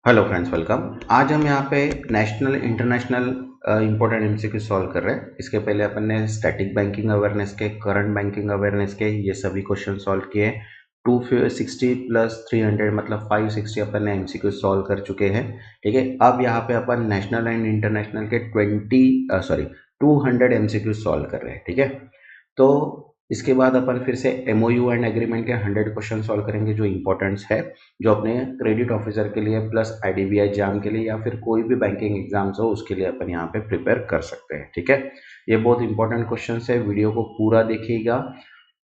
Hello friends, welcome. आज हम यहाँ पे national international important MCQ solve कर रहे हैं। इसके पहले अपन ने स्टैटिक बैंकिंग अवेयरनेस के, करंट बैंकिंग अवेयरनेस के ये सभी क्वेश्चन सॉल्व किए। 260 प्लस 300 मतलब 560 अपन ने एमसीक्यू सॉल्व कर चुके हैं। ठीक है, अब यहाँ पे अपन नेशनल एंड इंटरनेशनल के 200 एमसीक्यू सॉल्व कर रहे हैं। ठीक है, तो इसके बाद अपन फिर से एमओयू एंड एग्रीमेंट के 100 क्वेश्चन सॉल्व करेंगे जो इंपॉर्टेंट्स है, जो अपने क्रेडिट ऑफिसर के लिए प्लस आईडीबीआई एग्जाम के लिए या फिर कोई भी बैंकिंग एग्जाम्स हो उसके लिए अपन यहाँ पे प्रिपेयर कर सकते हैं। ठीक है, ये बहुत इंपॉर्टेंट क्वेश्चन है, वीडियो को पूरा देखिएगा।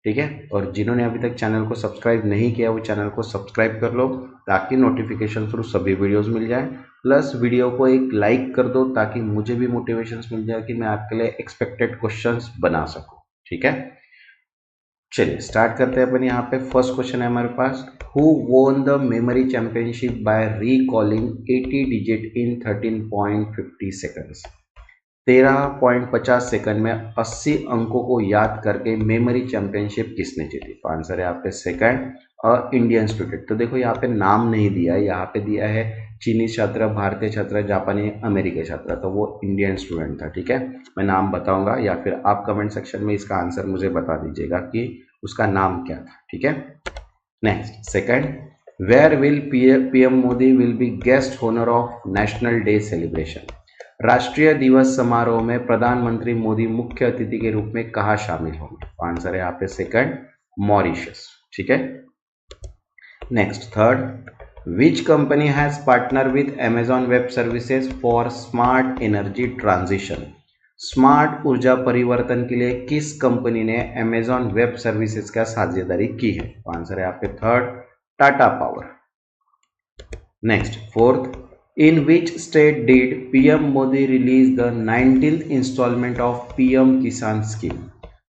ठीक है, और जिन्होंने अभी तक चैनल को सब्सक्राइब नहीं किया वो चैनल को सब्सक्राइब कर लो ताकि नोटिफिकेशन थ्रू सभी वीडियोस मिल जाए। प्लस वीडियो को एक लाइक कर दो ताकि मुझे भी मोटिवेशन मिल जाए कि मैं आपके लिए एक्सपेक्टेड क्वेश्चंस बना सकूं। ठीक है, चलिए स्टार्ट करते हैं अपन। यहाँ पे फर्स्ट क्वेश्चन है हमारे पास, who won the memory championship by recalling 80 digit in 13.50 seconds. 13.50 second में 80 अंकों को याद करके मेमोरी चैंपियनशिप किसने जीती? तो आंसर है यहाँ पे सेकंड, इंडियन स्टूडेंट। तो देखो यहाँ पे नाम नहीं दिया है, यहाँ पे दिया है चीनी छात्र, भारतीय छात्र, जापानी, अमेरिकी छात्र, तो वो इंडियन स्टूडेंट था। ठीक है, मैं नाम बताऊंगा या फिर आप कमेंट सेक्शन में इसका आंसर मुझे बता दीजिएगा कि उसका नाम क्या था। ठीक है, next second, where will PM Modi will be guest honour of national day celebration. राष्ट्रीय दिवस समारोह में प्रधानमंत्री मोदी मुख्य अतिथि के रूप में कहाँ शामिल होंगे? आंसर है यहाँ पे सेकंड, मॉरिशस। ठीक है, next third, which company has partner with Amazon web services for smart energy transition. Smart ऊर्जा परिवर्तन के लिए किस कंपनी ने Amazon वेब सर्विसेज का साझेदारी की है? तो आंसर है यहाँ पे third, Tata power. Next fourth, in which state did PM Modi release the 19th instalment of PM Kisan scheme.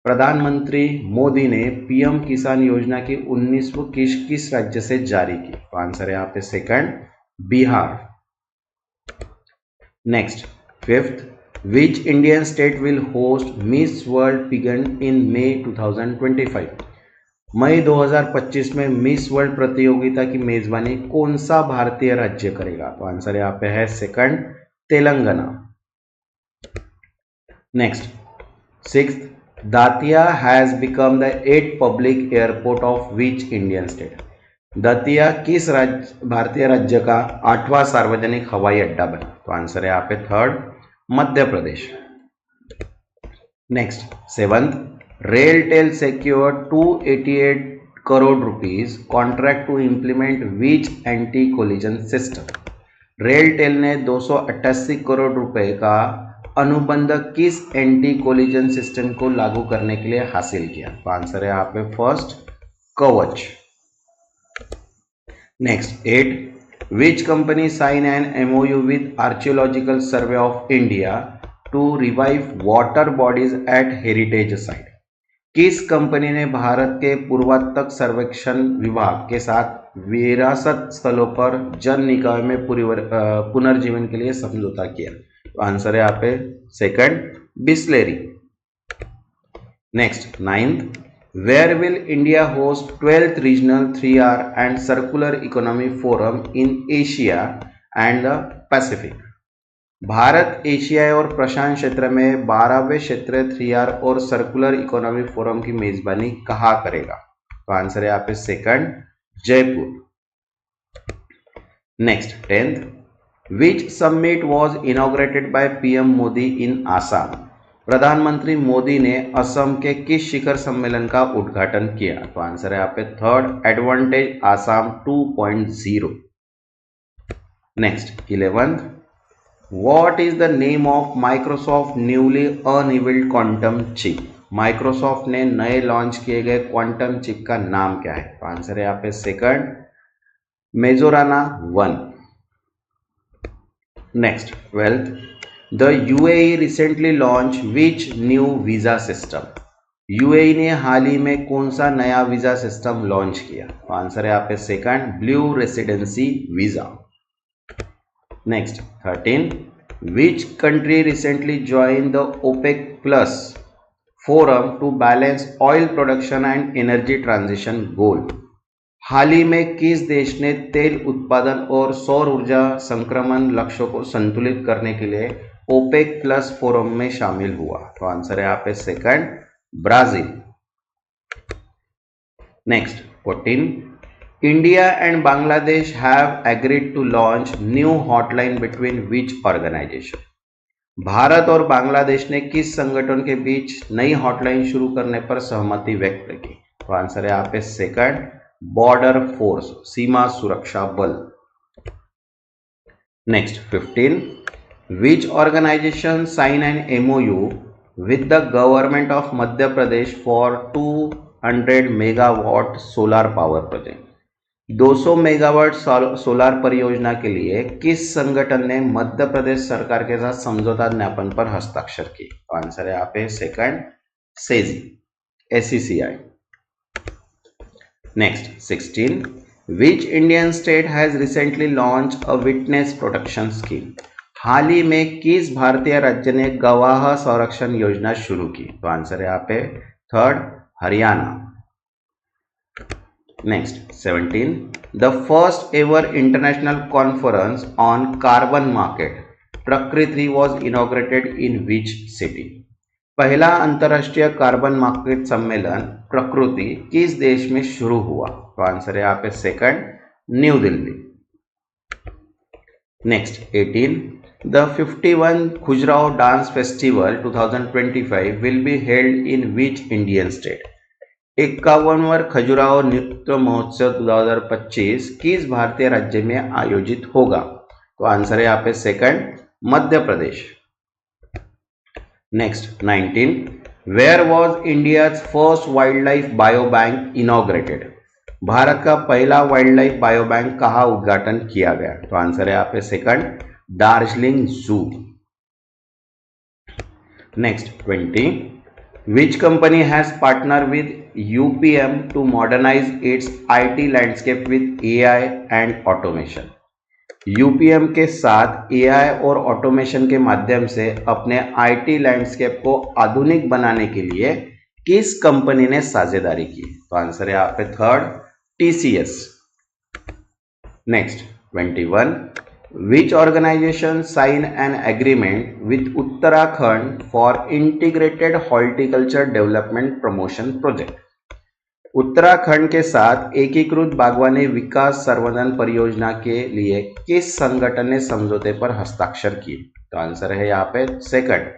प्रधानमंत्री मोदी ने पीएम किसान योजना की 19वीं किस्त किस राज्य से जारी की? तो आंसर है यहाँ पे second, Bihar. Next fifth, which Indian state will host Miss World pageant in May 2025। मई 2025 में मिस वर्ल्ड प्रतियोगिता की मेजबानी कौन सा भारतीय राज्य करेगा? तो आंसर यहाँ पे है second, Telangana. Next sixth, Datia has become the 8th public airport of which Indian state. Datia किस भारतीय राज्य का 8वां सार्वजनिक हवाई अड्डा बना? तो आंसर है यहाँ पे third, Madhya Pradesh. Next seventh, RailTel secured 288 crore rupees contract to implement which anti collision system. RailTel ने 288 करोड़ रुपए का अनुबंध किस एंटी कोलिजन सिस्टम को लागू करने के लिए हासिल किया? तो आंसर है यहाँ पे first, Kavach. Next eight, which company sign an MOU with archaeological survey of India to revive water bodies at heritage site. किस कंपनी ने भारत के पुरातत्व सर्वेक्षण विभाग के साथ विरासत स्थलों पर जल निकाय में पुनर्जीवन के लिए समझौता किया? तो आंसर है यहाँ पे second, Bisleri. Next ninth, where will India host 12th regional 3R and circular economy forum in Asia and the Pacific. Bharat Asia और प्रशांत क्षेत्र में 12वें क्षेत्रीय 3R और सर्कुलर इकोनॉमी फोरम की मेजबानी कहाँ करेगा? तो आंसर है यहाँ पे second, Jaipur. Next tenth, which summit was inaugurated by PM Modi in Assam. प्रधानमंत्री मोदी ने असम के किस शिखर सम्मेलन का उद्घाटन किया? तो आंसर है यहाँ पे third, advantage Assam 2.0। Next 11th, What is the name of Microsoft newly unveiled quantum chip? Microsoft ने नए लॉन्च किए गए क्वांटम चिप का नाम क्या है? तो आंसर है यहाँ पे second, Majorana 1। Next 12th, the UAE recently launch which new visa system. UAE ने हाल ही में कौन सा नया वीजा सिस्टम लॉन्च किया? तो आंसर है यहाँ पे second, blue residency visa. Next 13, which country recently joined the OPEC Plus forum to balance oil production and energy transition goal? हाल ही में किस देश ने तेल उत्पादन और सौर ऊर्जा संक्रमण लक्ष्यों को संतुलित करने के लिए ओपेक प्लस फोरम में शामिल हुआ? तो आंसर है यहाँ पे second, Brazil. Next 14, India and Bangladesh have agreed to launch new hotline between which organization? Bharat और बांग्लादेश ने किस संगठन के बीच नई हॉटलाइन शुरू करने पर सहमति व्यक्त की? तो आंसर है यहाँ पे सेकंड, बॉर्डर फोर्स, सीमा सुरक्षा बल। Next 15, which organization sign an MOU with the government of Madhya Pradesh for 200 megawatt solar power project? 200 megawatt solar परियोजना के लिए किस संगठन ने मध्य प्रदेश सरकार के साथ समझौता ज्ञापन पर हस्ताक्षर की? तो आंसर है यहाँ पे second, SECI, SECI। Next 16, which Indian state has recently launch a witness protection scheme? हाल ही में किस भारतीय राज्य ने गवाह संरक्षण योजना शुरू की? तो आंसर है यहाँ पे third, Haryana. Next 17, the first ever international conference on carbon market प्रकृति was inaugurated in which city? पहला अंतरराष्ट्रीय कार्बन मार्केट सम्मेलन प्रकृति किस देश में शुरू हुआ? तो आंसर है यहाँ पे second, new Delhi. Next 18, the 51 Khajuraho Dance Festival 2025 will be held in which Indian state? 51वां खजुराहो नृत्य महोत्सव 2025 किस भारतीय राज्य में आयोजित होगा? तो आंसर है यहाँ पे second, Madhya Pradesh. Next 19, where was India's first wildlife bio bank inaugurated? Bharat का पहला वाइल्ड लाइफ बायो बैंक कहाँ उद्घाटन किया गया? तो आंसर है यहाँ पे सेकंड, दार्जिलिंग जू। Next 20, which company has partnered with UPM to modernize its IT landscape with AI and automation? UPM के साथ AI और ऑटोमेशन के माध्यम से अपने IT लैंडस्केप को आधुनिक बनाने के लिए किस कंपनी ने साझेदारी की? तो आंसर है यहाँ पे third, TCS। Next 21, which organization sign an agreement with Uttarakhand for integrated horticulture development promotion project? Uttarakhand के साथ एकीकृत बागवानी विकास संवर्धन परियोजना के लिए किस संगठन ने समझौते पर हस्ताक्षर किए? तो आंसर है यहाँ पे second,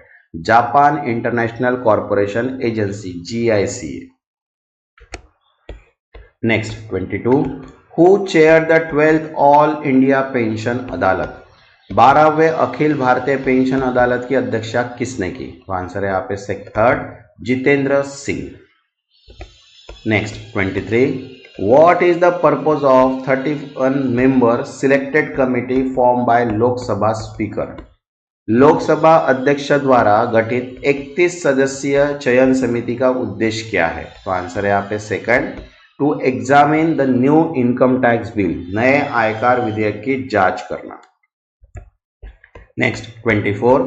Japan international corporation agency, GICA। Next 22, Who chaired the 12th all India pension अदालत? 12वें अखिल भारतीय पेंशन अदालत की अध्यक्षता किसने की? तो आंसर है यहाँ पे third, Jitendra Singh. Next 23, what is the purpose of 31 member selected committee form by Lok Sabha speaker? Lok Sabha अध्यक्ष द्वारा गठित 31 सदस्यीय चयन समिति का उद्देश्य क्या है? तो आंसर है यहाँ पे second, to examine the new income tax bill, नए आयकर विधेयक की जांच करना। Next 24,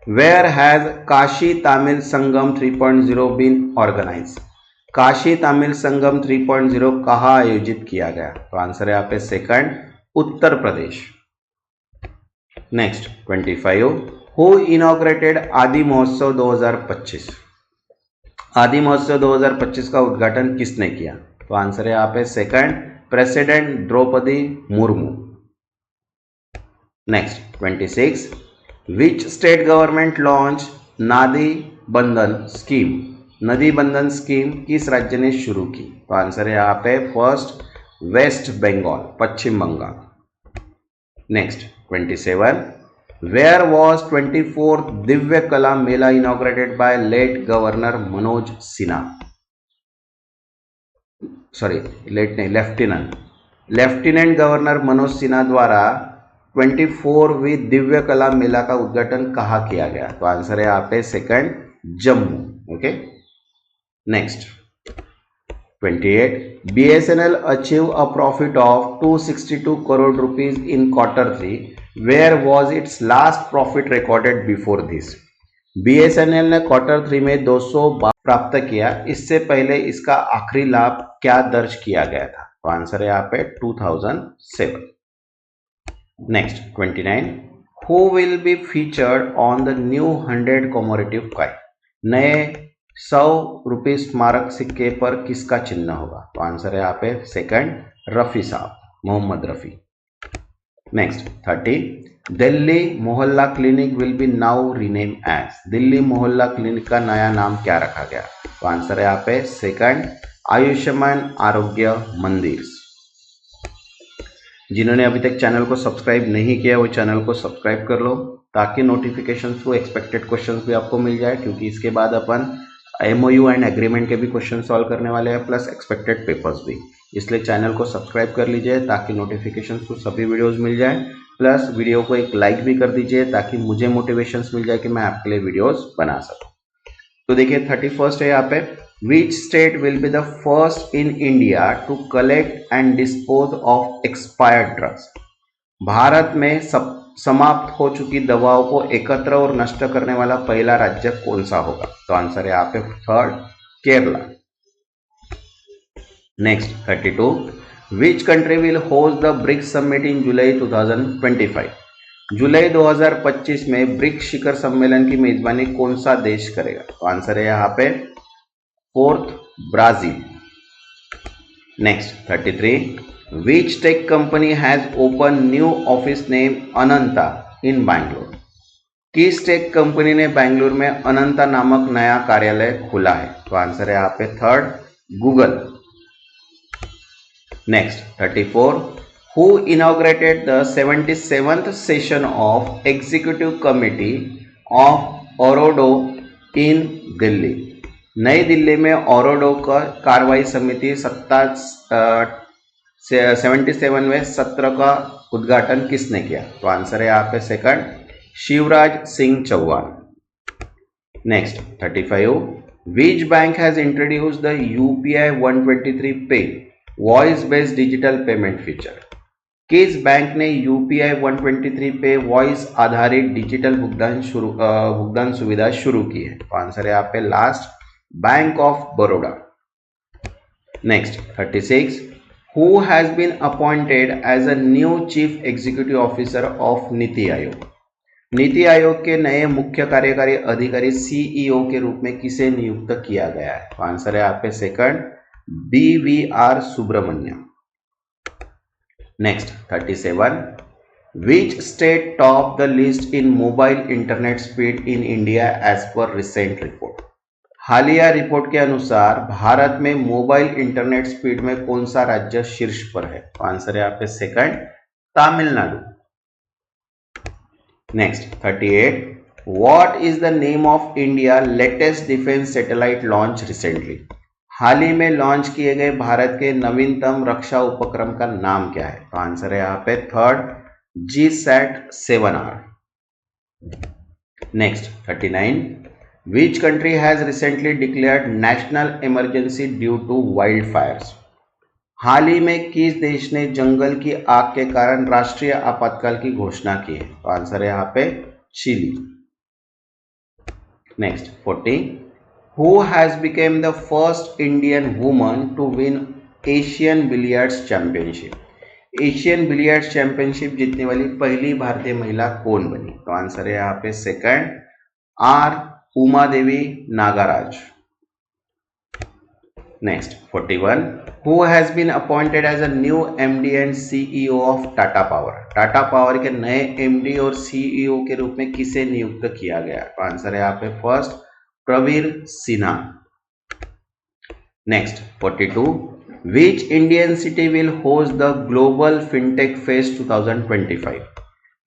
where has Kashi Tamil Sangam 3.0 been organize? Kashi Tamil Sangam 3.0 कहाँ आयोजित किया गया? तो आंसर है यहाँ पे second, Uttar Pradesh. Next 25, who inaugurated आदि महोत्सव 2025? आदि महोत्सव 2025 का उद्घाटन किसने किया? तो आंसर है यहाँ पे second, president Draupadi Murmu. Next 26, which state government launch Nadi Bandhan scheme? नदी बंधन स्कीम किस राज्य ने शुरू की? तो आंसर है यहाँ पे first, West Bengal, Paschim Bangal. Next 27, where was 24th Divya Kala Mela inaugurated by Lt governor Manoj Sinha? Lieutenant governor Manoj Sinha द्वारा 24वीं दिव्य कला मेला का उद्घाटन कहाँ किया गया? तो आंसर है यहाँ पे second, Jammu. Okay. Next 28, BSNL achieve a profit of 262 crore rupees in Q3, where was its last profit recorded before this? BSNL ने Q3 में 200 प्राप्त किया, इससे पहले इसका आखिरी लाभ क्या दर्ज किया गया था? तो आंसर है यहाँ पे 2007। Next 29, who will be featured on the new 100 commemorative coin, नए 100 रुपये स्मारक सिक्के पर किसका चिन्ह होगा? तो आंसर है यहाँ पे सेकंड, रफी साहब, Mohammad Rafi. Next 30, Delhi Mohalla clinic will be now rename as, Delhi Mohalla clinic का नया नाम क्या रखा गया? तो आंसर है यहाँ पे सेकंड, आयुष्मान आरोग्य मंदिर। जिन्होंने अभी तक चैनल को सब्सक्राइब नहीं किया वो चैनल को सब्सक्राइब कर लो ताकि नोटिफिकेशंस को एक्सपेक्टेड क्वेश्चंस भी आपको मिल जाए, क्योंकि इसके बाद अपन MOU एंड एग्रीमेंट के भी क्वेश्चन सॉल्व करने वाले हैं प्लस एक्सपेक्टेड पेपर्स भी। इसलिए चैनल को सब्सक्राइब कर लीजिए ताकि नोटिफिकेशंस को सभी वीडियोस मिल जाए, प्लस वीडियो को एक लाइक भी कर दीजिए ताकि मुझे मोटिवेशंस मिल जाए कि मैं आपके लिए वीडियोस बना सकूं। तो देखिए 31 है यहाँ पे, which state will be the first in India to collect and dispose of expired drugs, Bharat में समाप्त हो चुकी दवाओं को एकत्र और नष्ट करने वाला पहला राज्य कौन सा होगा? तो आंसर है यहाँ पे third, Kerala. Next 32, which country will host the BRICS summit in July 2025, जुलाई 2025 में ब्रिक्स शिखर सम्मेलन की मेजबानी कौन सा देश करेगा? तो आंसर है यहाँ पे fourth, Brazil. Next 33, which tech company has open new office name Ananta in Bangalore, किस टेक कंपनी ने बैंगलोर में अनंता नामक नया कार्यालय खोला है? तो आंसर है यहाँ पे third, Google. Next 34, who inaugurated the 77th session of Executive Committee of ORODO in Delhi, नई दिल्ली में ORODO का कार्रवाई समिति 77वें सत्र का उद्घाटन किसने किया? तो आंसर है यहाँ पे second, Shivraj Singh Chouhan. Next 35, which bank has introduce the UPI 123 pay voice based digital payment feature, किस बैंक ने UPI 123 पे वॉइस आधारित डिजिटल भुगतान सुविधा शुरू की है? तो आंसर है यहाँ पे last, bank of Baroda. Next 36, who has been appointed as a new chief executive officer of NITI Aayog, NITI Aayog के नए मुख्य कार्यकारी अधिकारी CEO के रूप में किसे नियुक्त किया गया है? तो आंसर है यहाँ पे second, BVR Subrahmanyam. Next 37, which state top the list in mobile internet speed in India as per recent report, हालिया रिपोर्ट के अनुसार भारत में मोबाइल इंटरनेट स्पीड में कौन सा राज्य शीर्ष पर है? तो आंसर है यहाँ पे second, Tamil Nadu. Next 38, what is the name of India latest defence satellite launch recently, हाल ही में लॉन्च किए गए भारत के नवीनतम रक्षा उपक्रम का नाम क्या है? तो आंसर है यहाँ पे third, GSAT-7R। Next 39, which country has recently declared national emergency due to wild fires, हाल ही में किस देश ने जंगल की आग के कारण राष्ट्रीय आपातकाल की घोषणा की है? तो आंसर है यहाँ पे chilli. Next 40, who has become the first Indian woman to win Asian Billiards Championship, Asian billiards championship जीतने वाली पहली भारतीय महिला कौन बनी? तो आंसर है यहाँ पे second, R Uma Devi Nagaraj. Next 41, who has been appointed as a new MD and CEO of Tata Power, Tata power के नए MD और CEO के रूप में किसे नियुक्त किया गया? तो आंसर है यहाँ पे first, Praveer Sinha. Next 42, which Indian city will host the global fintech fest 2025,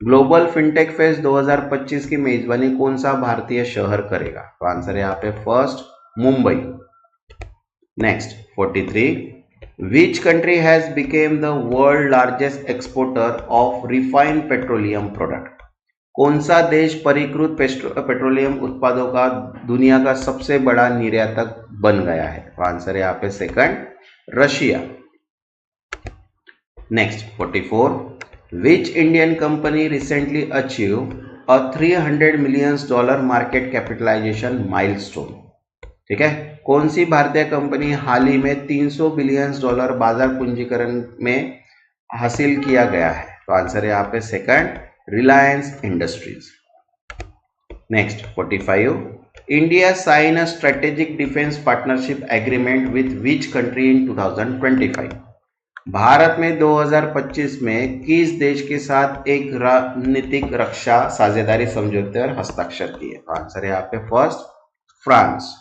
global fintech fest 2025 की मेजबानी कौन सा भारतीय शहर करेगा? तो आंसर है यहाँ पे first, Mumbai. Next 43, which country has became the world largest exporter of refined petroleum product, कौन सा देश परिष्कृत पेट्रोलियम उत्पादों का दुनिया का सबसे बड़ा निर्यातक बन गया है? तो आंसर है यहाँ पे second, Russia. Next 44, which Indian company recently achieve a $300 million market capitalisation milestone, ठीक है। कौन सी भारतीय कंपनी हाल ही में $300 बिलियन बाजार पूंजीकरण में हासिल किया गया है? तो आंसर है यहाँ पे second, Reliance Industries. Next 45, India sign a strategic defence partnership agreement with which country in 2025? Bharat में 2025 में किस देश के साथ एक रणनीतिक रक्षा साझेदारी समझौते पर हस्ताक्षर किए? आंसर है यहाँ पे first, France.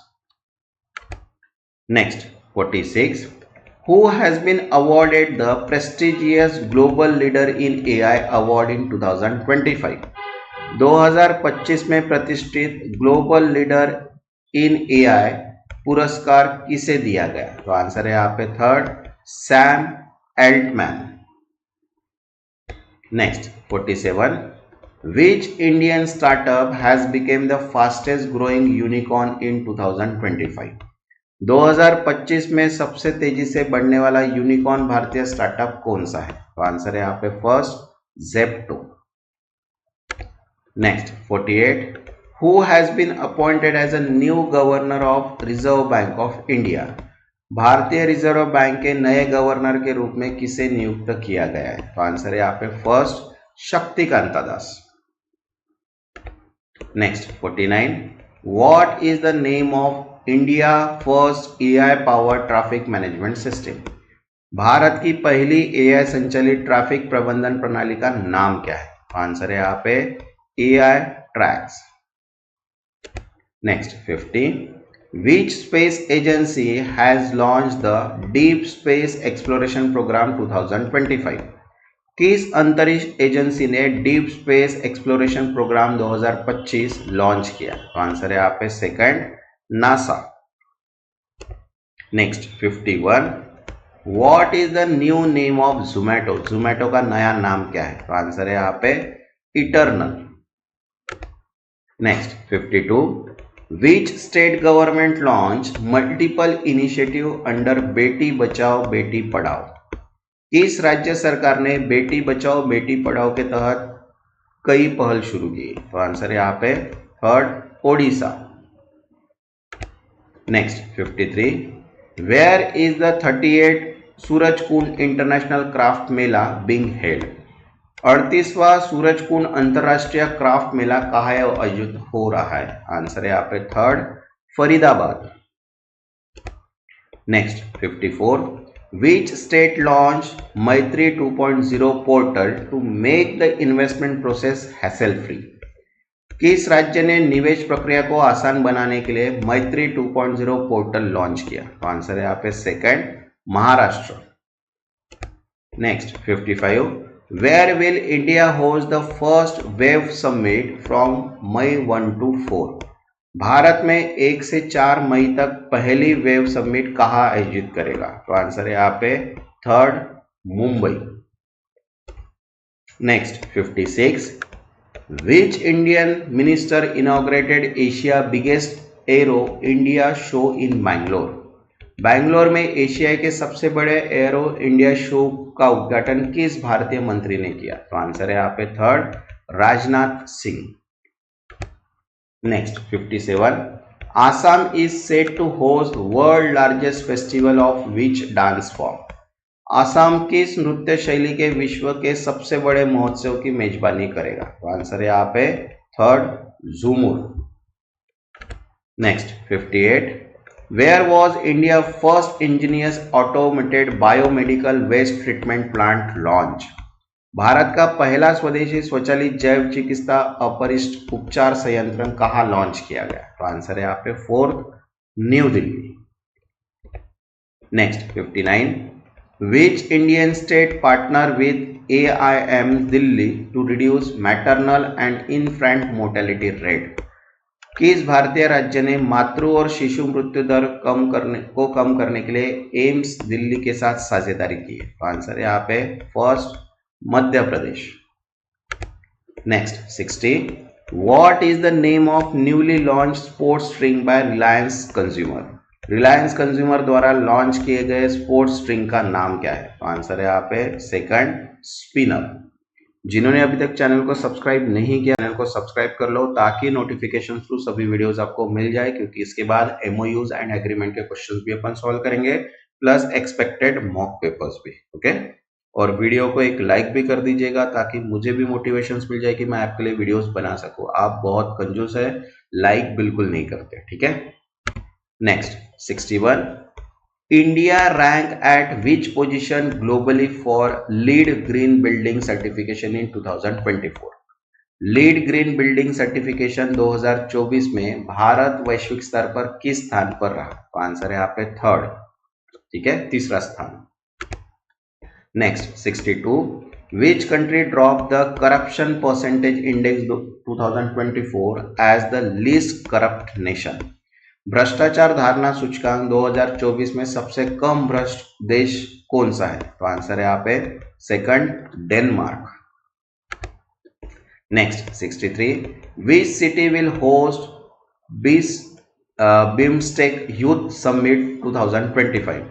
Next 46, who has been awarded the prestigious Global Leader in AI Award in 2025? 2025 में प्रतिष्ठित ग्लोबल लीडर इन एआई पुरस्कार किसे दिया गया? तो आंसर है यहाँ पे third, Sam Altman. Next 47, which Indian startup has become the fastest growing unicorn in 2025? 2025 में सबसे तेजी से बढ़ने वाला यूनिकॉर्न भारतीय स्टार्टअप कौन सा है? तो आंसर है यहाँ पे first, Zepto. Next 48, who has been appointed as a new governor of Reserve Bank of India? भारतीय रिजर्व बैंक के नए गवर्नर के रूप में किसे नियुक्त किया गया है? तो आंसर है यहाँ पे first, Shaktikanta Das. Next 49, what is the name of India first AI powered traffic management system? Bharat की पहली AI संचालित ट्रैफिक प्रबंधन प्रणाली का नाम क्या है? आंसर है यहाँ पे AI tracks. Next 50, which space agency has launched the Deep Space Exploration Program 2025? किस अंतरिक्ष एजेंसी ने deep space exploration programme 2025 launch किया? तो आंसर है यहाँ पे second, NASA. Next 51, what is the new name of Zomato? Zomato का नया नाम क्या है? तो आंसर है यहाँ पे eternal. Next 52, which state government launched multiple initiative under Beti Bachao Beti Padhao? किस राज्य सरकार ने बेटी बचाओ बेटी पढ़ाओ के तहत कई पहल शुरू की? तो आंसर है यहाँ पे third, Odisha. Next 53, where is the 38 Surajkund international craft Mela being held? 38वां सूरजकुंड अंतरराष्ट्रीय क्राफ्ट मेला कहाँ आयोजित हो रहा है? आंसर है यहाँ पे third, Faridabad. Next 54, which state launched Maitri 2.0 portal to make the investment process hassle free? किस राज्य ने निवेश प्रक्रिया को आसान बनाने के लिए मैत्री 2.0 पोर्टल लॉन्च किया? तो आंसर है यहाँ पे second, Maharashtra. Next 55, where will India host the first wave summit from May 1 to 4? Bharat में 1 से 4 मई तक पहली वेव समिट कहाँ आयोजित करेगा? तो आंसर है यहाँ पे third, Mumbai. Next 56, which Indian minister inaugurated Asia biggest arrow India show in Bangalore? Bangalore में एशिया के सबसे बड़े एरो इंडिया शो का उद्घाटन किस भारतीय मंत्री ने किया? तो आंसर है यहाँ पे third, Rajnath Singh. Next 57, Assam is set to host world largest festival of which dance form? Assam किस नृत्य शैली के विश्व के सबसे बड़े महोत्सव की मेजबानी करेगा? तो आंसर है यहाँ पे third, Jhumar. Next 58, where was India first indigenous automated biomedical waste treatment plant launch? Bharat का पहला स्वदेशी स्वचालित जैव चिकित्सा अपरिष्ट उपचार संयंत्र कहाँ लॉन्च किया गया? तो आंसर है यहाँ पे fourth, new Delhi. Next 59, which Indian state partner with AIM Delhi to reduce maternal and infant mortality rate? किस भारतीय राज्य ने मातृ और शिशु मृत्यु दर कम करने के लिए एम्स दिल्ली के साथ साझेदारी की है? तो आंसर है यहाँ पे first, Madhya Pradesh. Next 60, what is the name of newly launch sports string by Reliance Consumer? Reliance Consumer द्वारा लॉन्च किए गए स्पोर्ट्स स्ट्रिंग का नाम क्या है? तो आंसर है यहाँ पे सेकंड, स्पिनर। जिन्होंने अभी तक चैनल को सब्सक्राइब नहीं किया, चैनल को सब्सक्राइब कर लो ताकि नोटिफिकेशन थ्रू सभी वीडियोस आपको मिल जाए, क्योंकि इसके बाद एमओयूज एंड एग्रीमेंट के क्वेश्चंस भी अपन सॉल्व करेंगे, प्लस एक्सपेक्टेड मॉक पेपर्स भी। ओके, और वीडियो को एक लाइक भी कर दीजिएगा ताकि मुझे भी मोटिवेशन मिल जाए कि मैं आपके लिए वीडियोस बना सकूं। आप बहुत कंजूस है, लाइक बिल्कुल नहीं करते। ठीक है, next 61, India rank at which position globally for LEED Green Building certification in 2024? Lead green building certification 2024 में भारत वैश्विक स्तर पर किस स्थान पर रहा? तो आंसर है यहाँ पे थर्ड। ठीक है, तीसरा स्थान। Next 62, which country dropped the corruption percentage index 2024 as the least corrupt nation? भ्रष्टाचार धारणा सूचकांक 2024 में सबसे कम भ्रष्ट देश कौन सा है? तो आंसर है यहाँ पे second, Denmark. Next 63, which city will host BIMSTEC youth summit 2025?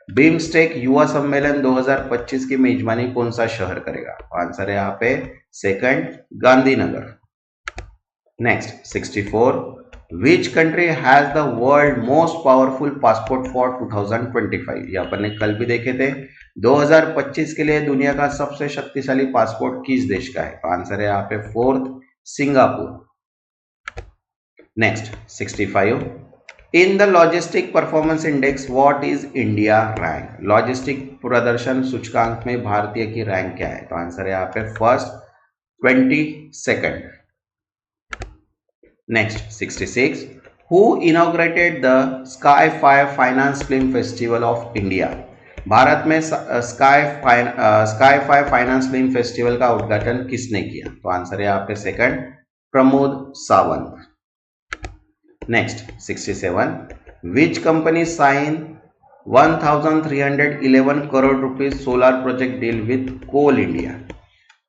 BIMSTEC युवा सम्मेलन 2025 की मेजबानी कौन सा शहर करेगा? तो आंसर है यहाँ पे second, Gandhinagar. Next 64, Which country has the world most powerful passport for 2025? ये अपन ने कल भी देखे थे। 2025 के लिए दुनिया का सबसे शक्तिशाली पासपोर्ट किस देश का है? तो आंसर है यहाँ पे fourth, Singapore. Next 65, in the logistic performance index what is India rank? Logistic प्रदर्शन सूचकांक में भारतीय की रैंक क्या है? तो आंसर है यहाँ पे first, 22nd। Next 66, who inaugurated the Sky5 Finance Film Festival of India? Bharat में Sky5 फाइनेंस फिल्म फेस्टिवल का उद्घाटन किसने किया? तो आंसर है यहाँ पे second, Pramod Sawant. Next 67, which company signed 1311 crore rupees solar project deal with Coal India?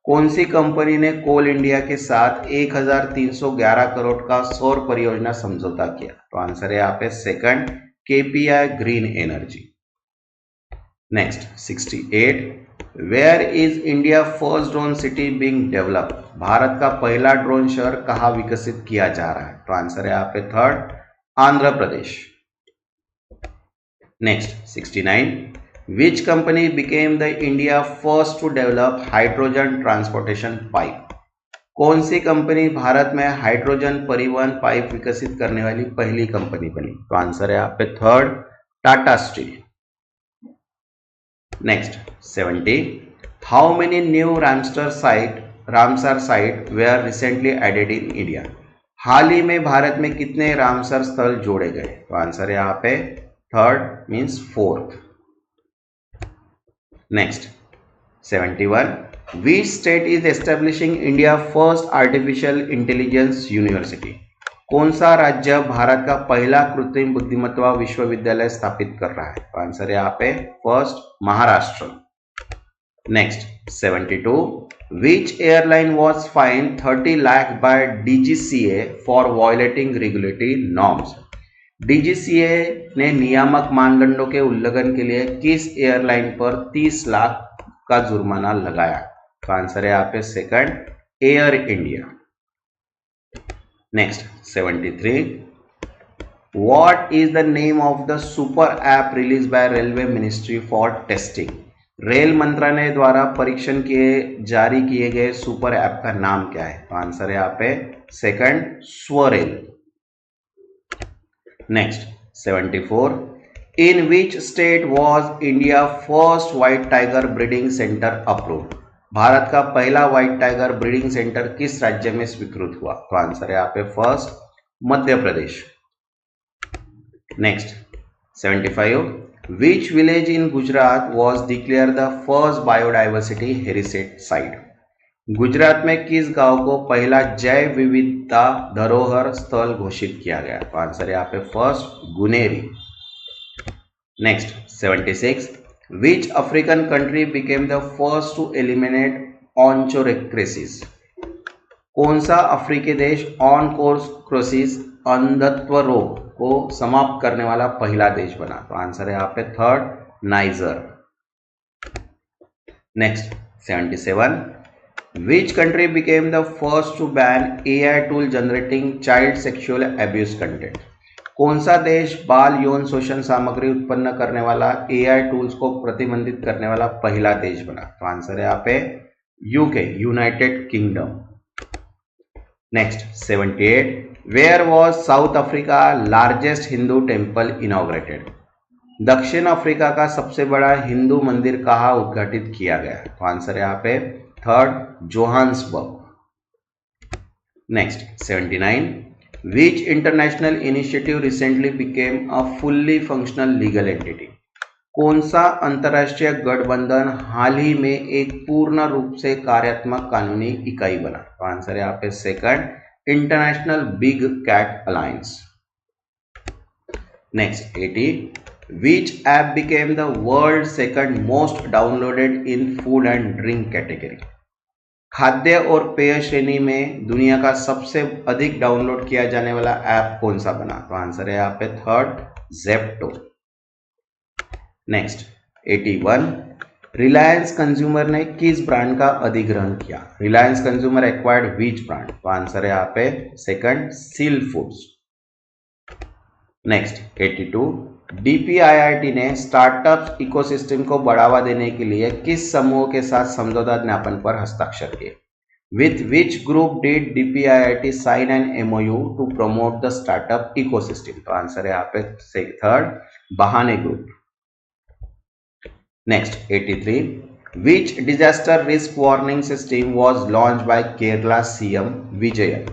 कौन सी कंपनी ने कोल इंडिया के साथ 1311 करोड़ का सौर परियोजना समझौता किया? तो आंसर है यहाँ पे second, KPI green energy. Next 68, where is India first drone city being developed? Bharat का पहला ड्रोन शहर कहाँ विकसित किया जा रहा है? तो आंसर है यहाँ पे third, Andhra Pradesh. Next 69, Which company became the India first to develop hydrogen transportation pipe? कौन सी कंपनी भारत में हाइड्रोजन परिवहन पाइप विकसित करने वाली पहली कंपनी बनी? तो आंसर है यहाँ पे third, Tata Steel. Next 70, how many new Ramsar site were recently added in India? हाल ही में भारत में कितने रामसर स्थल जोड़े गए? तो आंसर है यहाँ पे third, means fourth. Next 71, which state is establishing India first artificial intelligence university? कौन सा राज्य भारत का पहला कृत्रिम बुद्धिमत्ता विश्वविद्यालय स्थापित कर रहा है? तो आंसर है यहाँ पे first, Maharashtra. Next 72, which airline was fined 30 lakh by DGCA for violating regulatory norms? DGCA ने नियामक मानदंडों के उल्लंघन के लिए किस एयरलाइन पर 30 लाख का जुर्माना लगाया? तो आंसर है यहाँ पे second, air India. Next 73, what is the name of the super app release by railway ministry for testing? Rail मंत्रालय द्वारा परीक्षण जारी किए गए सुपर ऐप का नाम क्या है? तो आंसर है यहाँ पे second, SwaRail. Next 74, in which state was India first white tiger breeding center approved? Bharat का पहला व्हाइट टाइगर ब्रीडिंग सेंटर किस राज्य में स्वीकृत हुआ? तो आंसर है यहाँ पे first, Madhya Pradesh. Next 75, which village in Gujarat was declared the first biodiversity heritage site? Gujarat में किस गांव को पहला जैव विविधता धरोहर स्थल घोषित किया गया? तो आंसर यहाँ पे फर्स्ट, गुनेरी। Next 76, which African country became the first to eliminate onchocerciasis? कौन सा अफ्रीकी देश ऑनकोर्क्रोसिस अंधत्व रोग को समाप्त करने वाला पहला देश बना? तो आंसर है यहाँ पे third, Niger. Next 77, which country became the first to ban AI tool generating child sexual abuse content? कौन सा देश बाल यौन शोषण सामग्री उत्पन्न करने वाला AI टूल्स को प्रतिबंधित करने वाला पहला देश बना? तो आंसर है यहाँ पे UK, United Kingdom. Next 78, where was South Africa largest Hindu temple inaugurated? दक्षिण अफ्रीका का सबसे बड़ा हिंदू मंदिर कहाँ उद्घाटित किया गया? तो आंसर है यहाँ पे third, Johannesburg. Next 79, which international initiative recently became a fully functional legal entity? कौन सा अंतरराष्ट्रीय गठबंधन हाल ही में एक पूर्ण रूप से कार्यात्मक कानूनी इकाई बना? तो आंसर है यहाँ पे second, international big cat alliance. Next 80, which app became the world's second most downloaded in food and drink category? खाद्य और पेय श्रेणी में दुनिया का सबसे अधिक डाउनलोड किया जाने वाला ऐप कौन सा बना? तो आंसर है यहाँ पे third, Zepto. Next 81, Reliance consumer ने किस ब्रांड का अधिग्रहण किया? Reliance consumer acquired which brand? तो आंसर है यहाँ पे second, seal foods. Next 82, DPIIT ने स्टार्टअप इकोसिस्टम को बढ़ावा देने के लिए किस समूह के साथ समझौता ज्ञापन पर हस्ताक्षर किए? With which group did DPIIT sign an MOU to promote the startup ecosystem? तो आंसर है यहाँ पे थर्ड, बहाने group. Next 83, which disaster risk warning system was launch by Kerala CM Vijayan?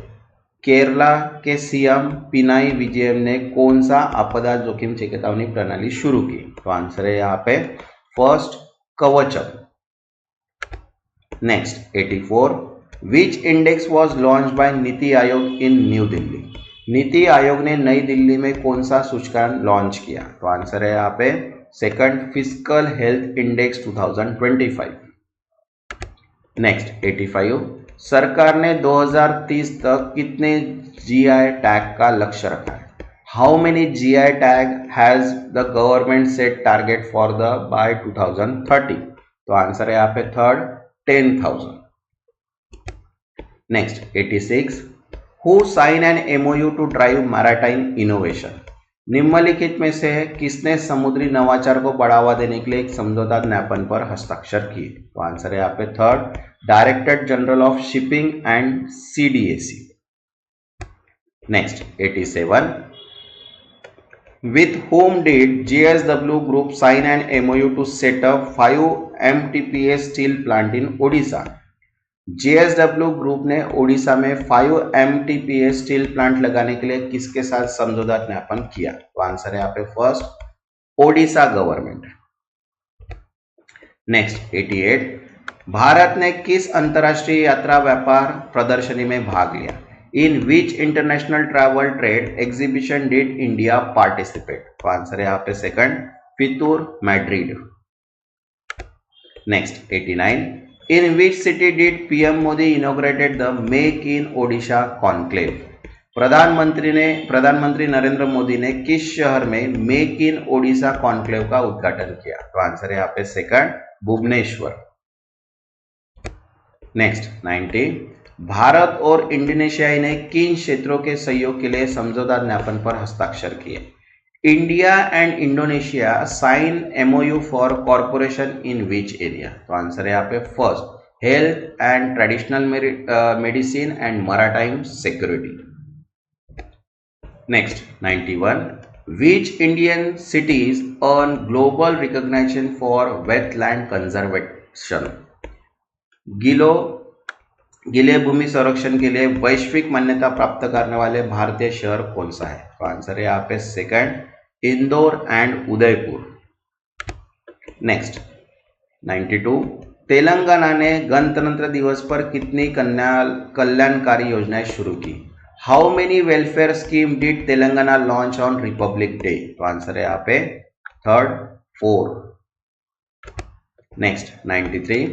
Kerala के CM पिनाई विजयन ने कौन सा आपदा जोखिम चेतावनी प्रणाली शुरू की? तो आंसर है यहाँ पे first, Kavacham. Next 84, which index was launch bye NITI Aayog in new Delhi? NITI Aayog ने नई दिल्ली में कौन सा सूचकांक लॉन्च किया? तो आंसर है यहाँ पे second, physical health index 2025। Next 85, सरकार ने 2030 तक कितने GI टैग का लक्ष्य रखा है? How many GI tag has the government set target for the by 2030? तो आंसर है यहाँ पे third, 10,000। Next 86, who sign an MOU to drive maritime innovation? निम्नलिखित में से किसने समुद्री नवाचार को बढ़ावा देने के लिए एक समझौता ज्ञापन पर हस्ताक्षर किए? तो आंसर है यहाँ पे third, director general of shipping and CDAC। Next 87, with whom did JSW Group sign an MOU to set up 5 MTPA steel plant in Odisha? JSW group ने ओडिशा में 5 MTPA स्टील प्लांट लगाने के लिए किसके साथ समझौता ज्ञापन किया? तो आंसर है यहाँ पे first, Odisha government. Next 88, Bharat ने किस अंतरराष्ट्रीय यात्रा व्यापार प्रदर्शनी में भाग लिया? In which international travel trade exhibition did India participate? तो आंसर है यहाँ पे second, FITUR, Madrid. Next 89, in which city did PM Modi inaugurated the Make in Odisha conclave? प्रधानमंत्री नरेंद्र मोदी ने किस शहर में मेक इन ओडिशा कॉन्क्लेव का उद्घाटन किया? तो आंसर है यहाँ पे सेकंड, भुवनेश्वर। नेक्स्ट 90, भारत और इंडोनेशिया ने किन क्षेत्रों के सहयोग के लिए समझौता ज्ञापन पर हस्ताक्षर किए? India and Indonesia sign MOU for corporation in which area? तो आंसर है यहाँ पे first, health and traditional medicine and maritime security. Next 91, which Indian cities earn global recognition for wetland conservation? गीले भूमि संरक्षण के लिए वैश्विक मान्यता प्राप्त करने वाले भारतीय शहर कौन सा है? तो आंसर है यहाँ पे second, Indore and Udaipur. Next 92, Telangana ने गणतंत्र दिवस पर कितनी कल्याणकारी योजनाएं शुरू की? How many welfare scheme did Telangana launch on Republic day? तो आंसर है यहाँ पे third, 4। Next 93,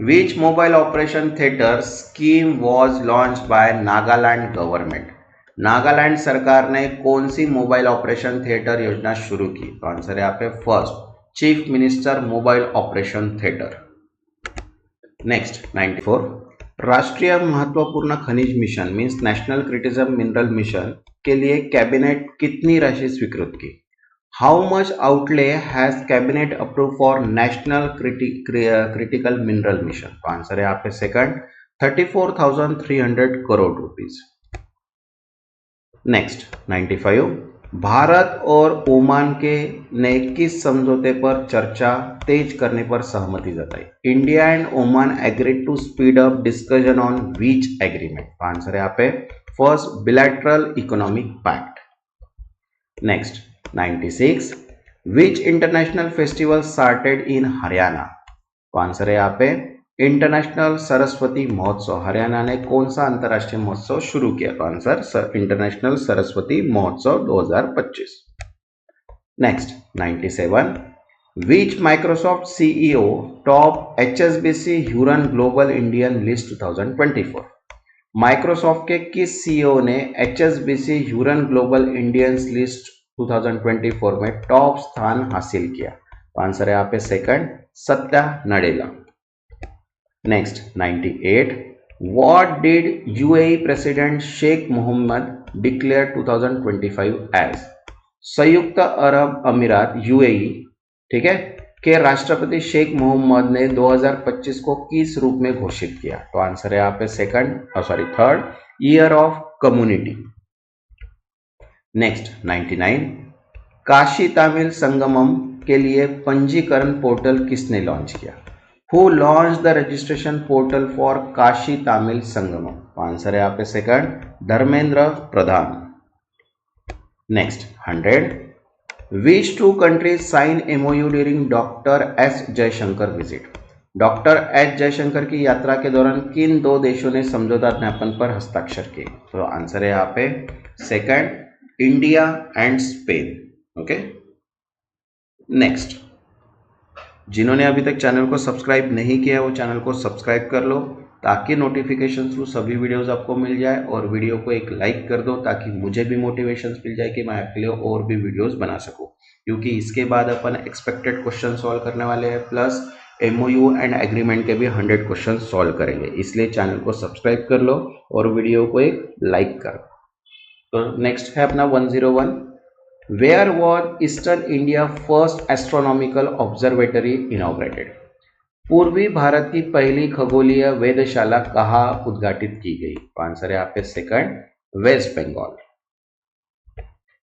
which mobile operation theatre scheme was launch bye Nagaland government? Nagaland सरकार ने कौन सी मोबाइल ऑपरेशन थिएटर योजना शुरू की? तो आंसर है यहाँ पे first, chief minister mobile operation theatre. Next 94, राष्ट्रीय महत्वपूर्ण खनिज mission means national critical mineral mission के लिए कैबिनेट कितनी राशि स्वीकृत की? How much outlay has cabinet approve for national critical mineral mission? तो आंसर है यहाँ पे second 34,300 crore rupees. Next 95, Bharat और ओमान के ने किस समझौते पर चर्चा तेज करने पर सहमति जताई? India and Oman agreed to speed up discussion on which agreement? Answer है यहाँ पे first bilateral economic pact. Next 96, which international festival started in Haryana? तो आंसर है यहाँ पे इंटरनेशनल सरस्वती महोत्सव। हरियाणा ने कौन सा अंतरराष्ट्रीय महोत्सव शुरू किया? तो answer international Saraswati Mahotsav 2025। Next 97, which Microsoft CEO top HSBC Hurun global Indian list 2024? Microsoft के किस सीईओ ने HSBC Hurun global Indians list 2024 में टॉप स्थान हासिल किया? तो आंसर है यहाँ पे second Satya Nadella. Next 98, what did UAE President Sheikh Mohammed declare 2025 as? संयुक्त अरब अमीरात UAE, ठीक है, के राष्ट्रपति शेख मोहम्मद ने 2025 को किस रूप में घोषित किया? तो आंसर है यहाँ पे third year of community. Next 99, Kashi Tamil Sangamam के लिए पंजीकरण पोर्टल किसने लॉन्च किया? Who launched the registration portal for Kashi Tamil Sangamam? Answer है यहाँ पे second Dharmendra Pradhan. Next 100, which two countries sign MOU during doctor S Jaishankar visit? Doctor S Jaishankar की यात्रा के दौरान किन दो देशों ने समझौता ज्ञापन पर हस्ताक्षर किए? तो आंसर है यहाँ पे second India and Spain. Okay, next, जिन्होंने अभी तक चैनल को सब्सक्राइब नहीं किया है वो चैनल को सब्सक्राइब कर लो ताकि नोटिफिकेशन थ्रू सभी वीडियोस आपको मिल जाए, और वीडियो को एक लाइक कर दो ताकि मुझे भी मोटिवेशन मिल जाए कि मैं आपके लिए और भी वीडियोस बना सकूं, क्योंकि इसके बाद अपन एक्सपेक्टेड क्वेश्चन सॉल्व करने वाले हैं प्लस MOU एंड एग्रीमेंट के भी 100 क्वेश्चन सॉल्व करेंगे। इसलिए चैनल को सब्सक्राइब कर लो और वीडियो को एक लाइक करो। तो नेक्स्ट है अपना 101, Where was Eastern India first astronomical observatory inaugurated? पूर्वी भारत की पहली खगोलीय वेधशाला कहाँ उद्घाटित की गई? आंसर है यहाँ पे second West Bengal.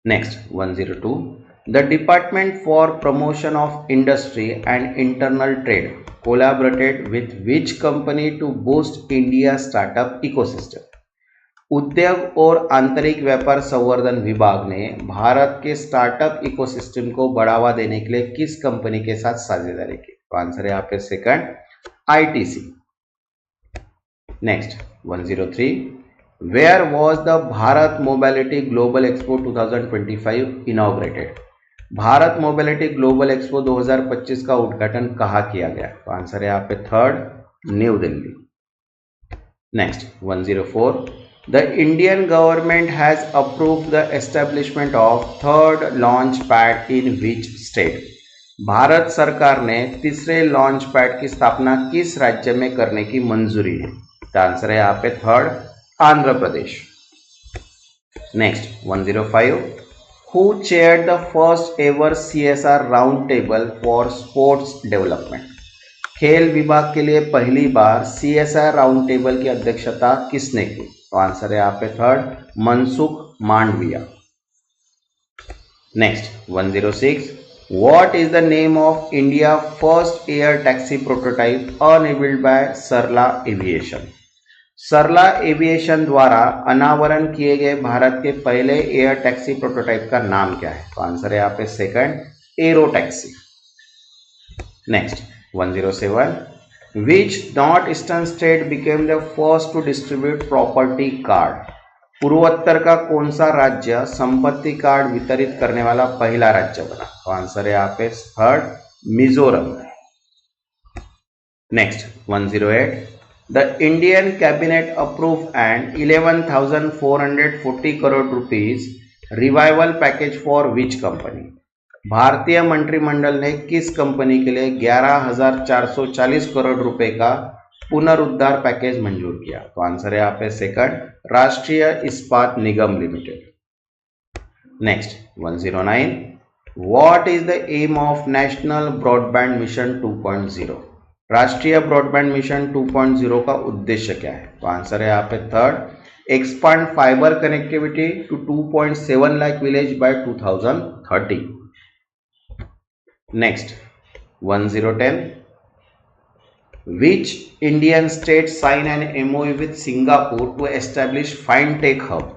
Next 102, The Department for Promotion of Industry and Internal Trade collaborated with which company to boost India startup ecosystem? उद्योग और आंतरिक व्यापार संवर्धन विभाग ने भारत के स्टार्टअप इकोसिस्टम को बढ़ावा देने के लिए किस कंपनी के साथ साझेदारी की? तो आंसर है यहाँ पे second ITC। Next 103, where was the Bharat mobility global expo 2025 inaugurated? Bharat mobility global expo 2025 का उद्घाटन कहाँ किया गया? तो आंसर है यहाँ पे third New Delhi. Next 104, The Indian government has approved the establishment of third launch pad in which state? Bharat सरकार ने तीसरे लॉन्च पैड की स्थापना किस राज्य में करने की मंजूरी है? तो आंसर है यहाँ पे third Andhra Pradesh. Next 105, Who chaired the first ever CSR round table for sports development? खेल विभाग के लिए पहली बार CSR राउंड टेबल की अध्यक्षता किसने की? तो आंसर है यहाँ पे third Mansukh Mandaviya. Next 106, what is the name of India first air taxi prototype unveiled by Sarla aviation? Sarla aviation द्वारा अनावरण किए गए भारत के पहले एयर टैक्सी प्रोटोटाइप का नाम क्या है? तो आंसर है यहाँ पे second arrow taxi. Next 107, Which northeastern state became the first to distribute property card? पूर्वोत्तर का कौन सा राज्य संपत्ति कार्ड वितरित करने वाला पहला राज्य बना? तो आंसर है यहाँ पे third Mizoram. Next 108, the Indian cabinet approve and 11,440 crore rupees revival package for which company? भारतीय मंत्रिमंडल ने किस कंपनी के लिए 11,440 करोड़ रुपए का पुनरुद्धार पैकेज मंजूर किया? तो आंसर है यहाँ पे second, Rashtriya Ispat Nigam limited. Next 109, what is the aim of national broadband mission 2.0? राष्ट्रीय ब्रॉडबैंड मिशन 2.0 का उद्देश्य क्या है? तो आंसर है यहाँ पे third, expand fibre connectivity to 2.7 lakh village by 2030। Next 1010, which Indian state sign an MOU with Singapore to establish FinTech hub?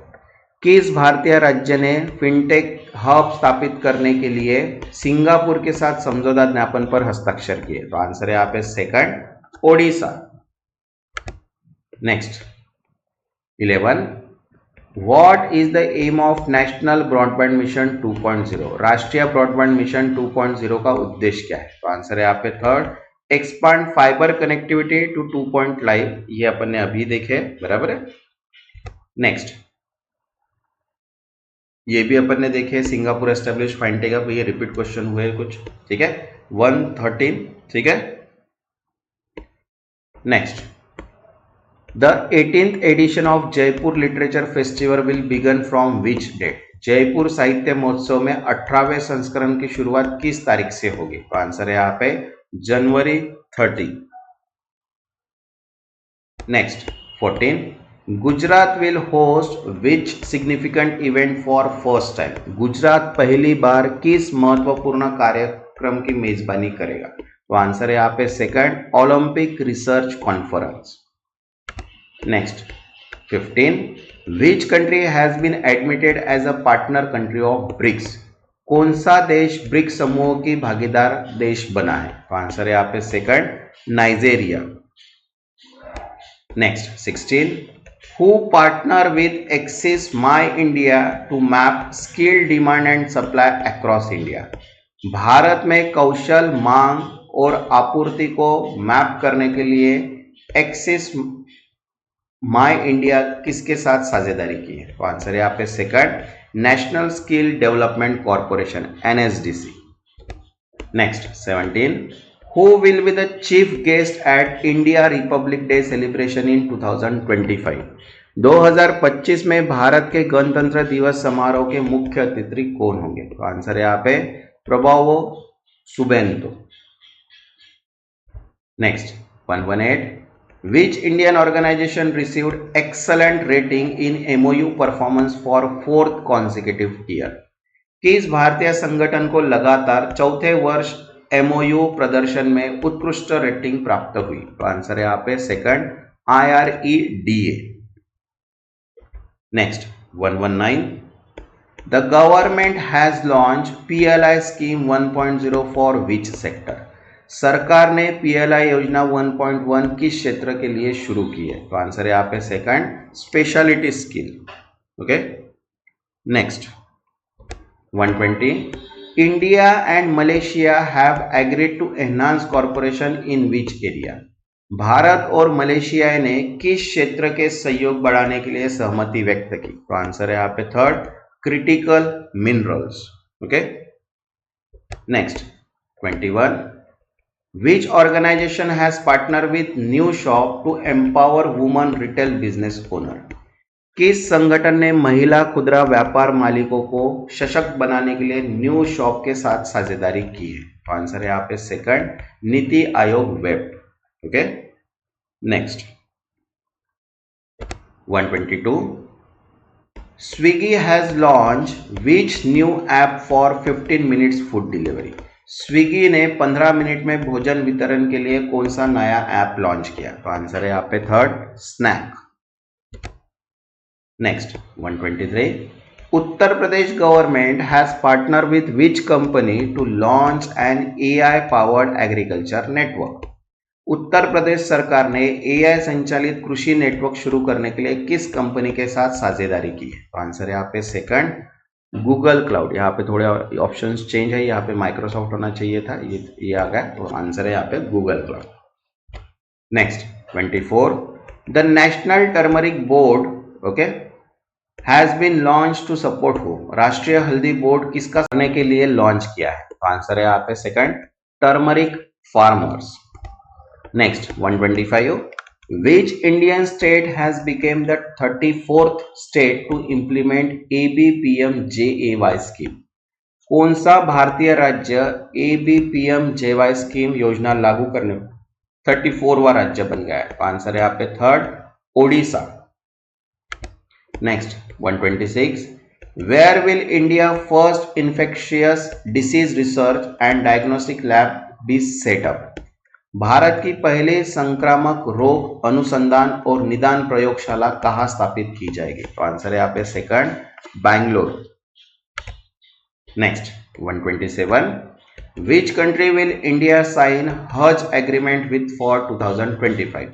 किस भारतीय राज्य ने फिनटेक हब स्थापित करने के लिए सिंगापुर के साथ समझौता ज्ञापन पर हस्ताक्षर किए? तो आंसर है यहाँ पे second, Odisha. Next 11, what is the aim of national broadband mission 2.0? राष्ट्रीय ब्रॉडबैंड मिशन 2.0 का उद्देश्य क्या है? तो आंसर है यहाँ पे third, expand fibre connectivity to 2.5। ये अपन ने अभी देखे, बराबर है। नेक्स्ट ये भी अपन ने देखे, सिंगापुर एस्टेब्लिश फाइनटेक हब, ये रिपीट क्वेश्चन हुए कुछ, ठीक है। 113, ठीक है। Next, the 18th edition of Jaipur literature festival will begin from which date? Jaipur साहित्य महोत्सव में 18वें संस्करण की शुरुआत किस तारीख से होगी? तो आंसर है यहाँ पे जनवरी 30। Next 14, Gujarat will host which significant event for first time? Gujarat पहली बार किस महत्वपूर्ण कार्यक्रम की मेजबानी करेगा? तो आंसर है यहाँ पे second, Olympic research conference. Next 15, which country has been admitted as a partner country of BRICS? कौन सा देश ब्रिक्स समूह की भागीदार देश बना है? तो आंसर है यहाँ पे second, Nigeria. Next 16, who partner with Axis My India to map skill demand and supply across India? Bharat में कौशल मांग और आपूर्ति को मैप करने के लिए एक्सिस माई इंडिया किसके साथ साझेदारी की है? तो आंसर है यहाँ पे second, national skill development corporation, NSDC। Next 17, who will be the chief guest at India Republic day celebration in 2025? 2025 में भारत के गणतंत्र दिवस समारोह के मुख्य अतिथि कौन होंगे? तो आंसर है यहाँ पे Prabowo Subianto. Next 118, which Indian organization received excellent rating in MOU performance for 4th consecutive year? किस भारतीय संगठन को लगातार चौथे वर्ष MOU प्रदर्शन में उत्कृष्ट रेटिंग प्राप्त हुई? तो आंसर है यहाँ पे second, IREDA। Next 119, the government has launched PLI scheme 1.0 for which sector? सरकार ने PLI योजना 1.1 किस क्षेत्र के लिए शुरू की है? तो आंसर है यहाँ पे second, speciality skill. Okay. Next 120, India and Malaysia have agreed to enhance corporation in which area? Bharat और मलेशिया ने किस क्षेत्र के सहयोग बढ़ाने के लिए सहमति व्यक्त की? तो आंसर है यहाँ पे third, critical minerals. Okay. Next 21, which organization has partnered with New Shop to empower women retail business owner? किस संगठन ने महिला खुदरा व्यापार मालिकों को सशक्त बनाने के लिए न्यू शॉप के साथ साझेदारी की है? तो आंसर है यहाँ पे second, NITI Aayog web. Okay. Next 122, Swiggy has launch which new app for 15 minutes food delivery? Swiggy ने 15 मिनट में भोजन वितरण के लिए कौन सा नया ऐप लॉन्च किया? तो आंसर है यहाँ पे third, snack. Next 123, Uttar Pradesh government has partner with which company to launch an AI powered agriculture network? Uttar Pradesh सरकार ने AI संचालित कृषि नेटवर्क शुरू करने के लिए किस कंपनी के साथ साझेदारी की है? तो आंसर है यहाँ पे सेकंड, गूगल क्लाउड। यहाँ पे थोड़े ऑप्शंस चेंज है, यहाँ पे माइक्रोसॉफ्ट होना चाहिए था, ये आ गया, तो आंसर है यहाँ पे Google cloud. Next 24, the national turmeric board okay has been launch to support who? राष्ट्रीय हल्दी बोर्ड किसका करने के लिए लॉन्च किया है? तो आंसर है यहाँ पे second, turmeric farmers. Next 125, which Indian state has become the 34th state to implement ABPM-JAY scheme? कौन सा भारतीय राज्य ABPM-JY स्कीम योजना लागू करने 34वां राज्य बन गया है? तो आंसर है यहाँ पे third, Odisha. Next 126, where will India first infectious disease research and diagnostic lab be set up? Bharat की पहले संक्रामक रोग अनुसंधान और निदान प्रयोगशाला कहां स्थापित की जाएगी? तो आंसर है यहाँ पे second, Bangalore. Next 127, which country will India sign Hajj agreement with for 2025?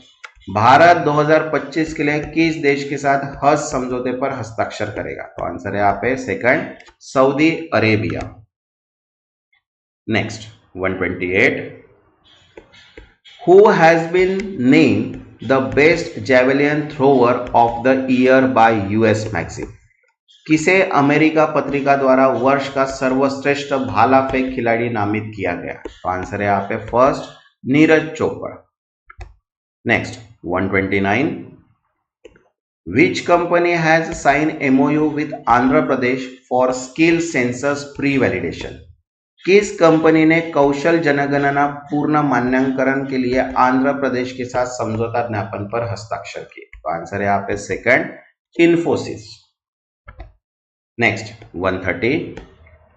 Bharat 2025 के लिए किस देश के साथ हज समझौते पर हस्ताक्षर करेगा? तो आंसर है यहाँ पे second, Saudi Arabia. Next 128, who has been named the best javelin thrower of the year by US Magazine? किसे अमेरिका पत्रिका द्वारा वर्ष का सर्वश्रेष्ठ भाला फेंक खिलाड़ी नामित किया गया? तो आंसर है यहाँ पे first, Neeraj Chopra. Next 129, which company has signed MOU with Andhra Pradesh for skill census pre-validation? किस कंपनी ने कौशल जनगणना पूर्ण मान्यकरण के लिए आंध्र प्रदेश के साथ समझौता ज्ञापन पर हस्ताक्षर किए? तो आंसर है यहाँ पे second, Infosys. Next 130,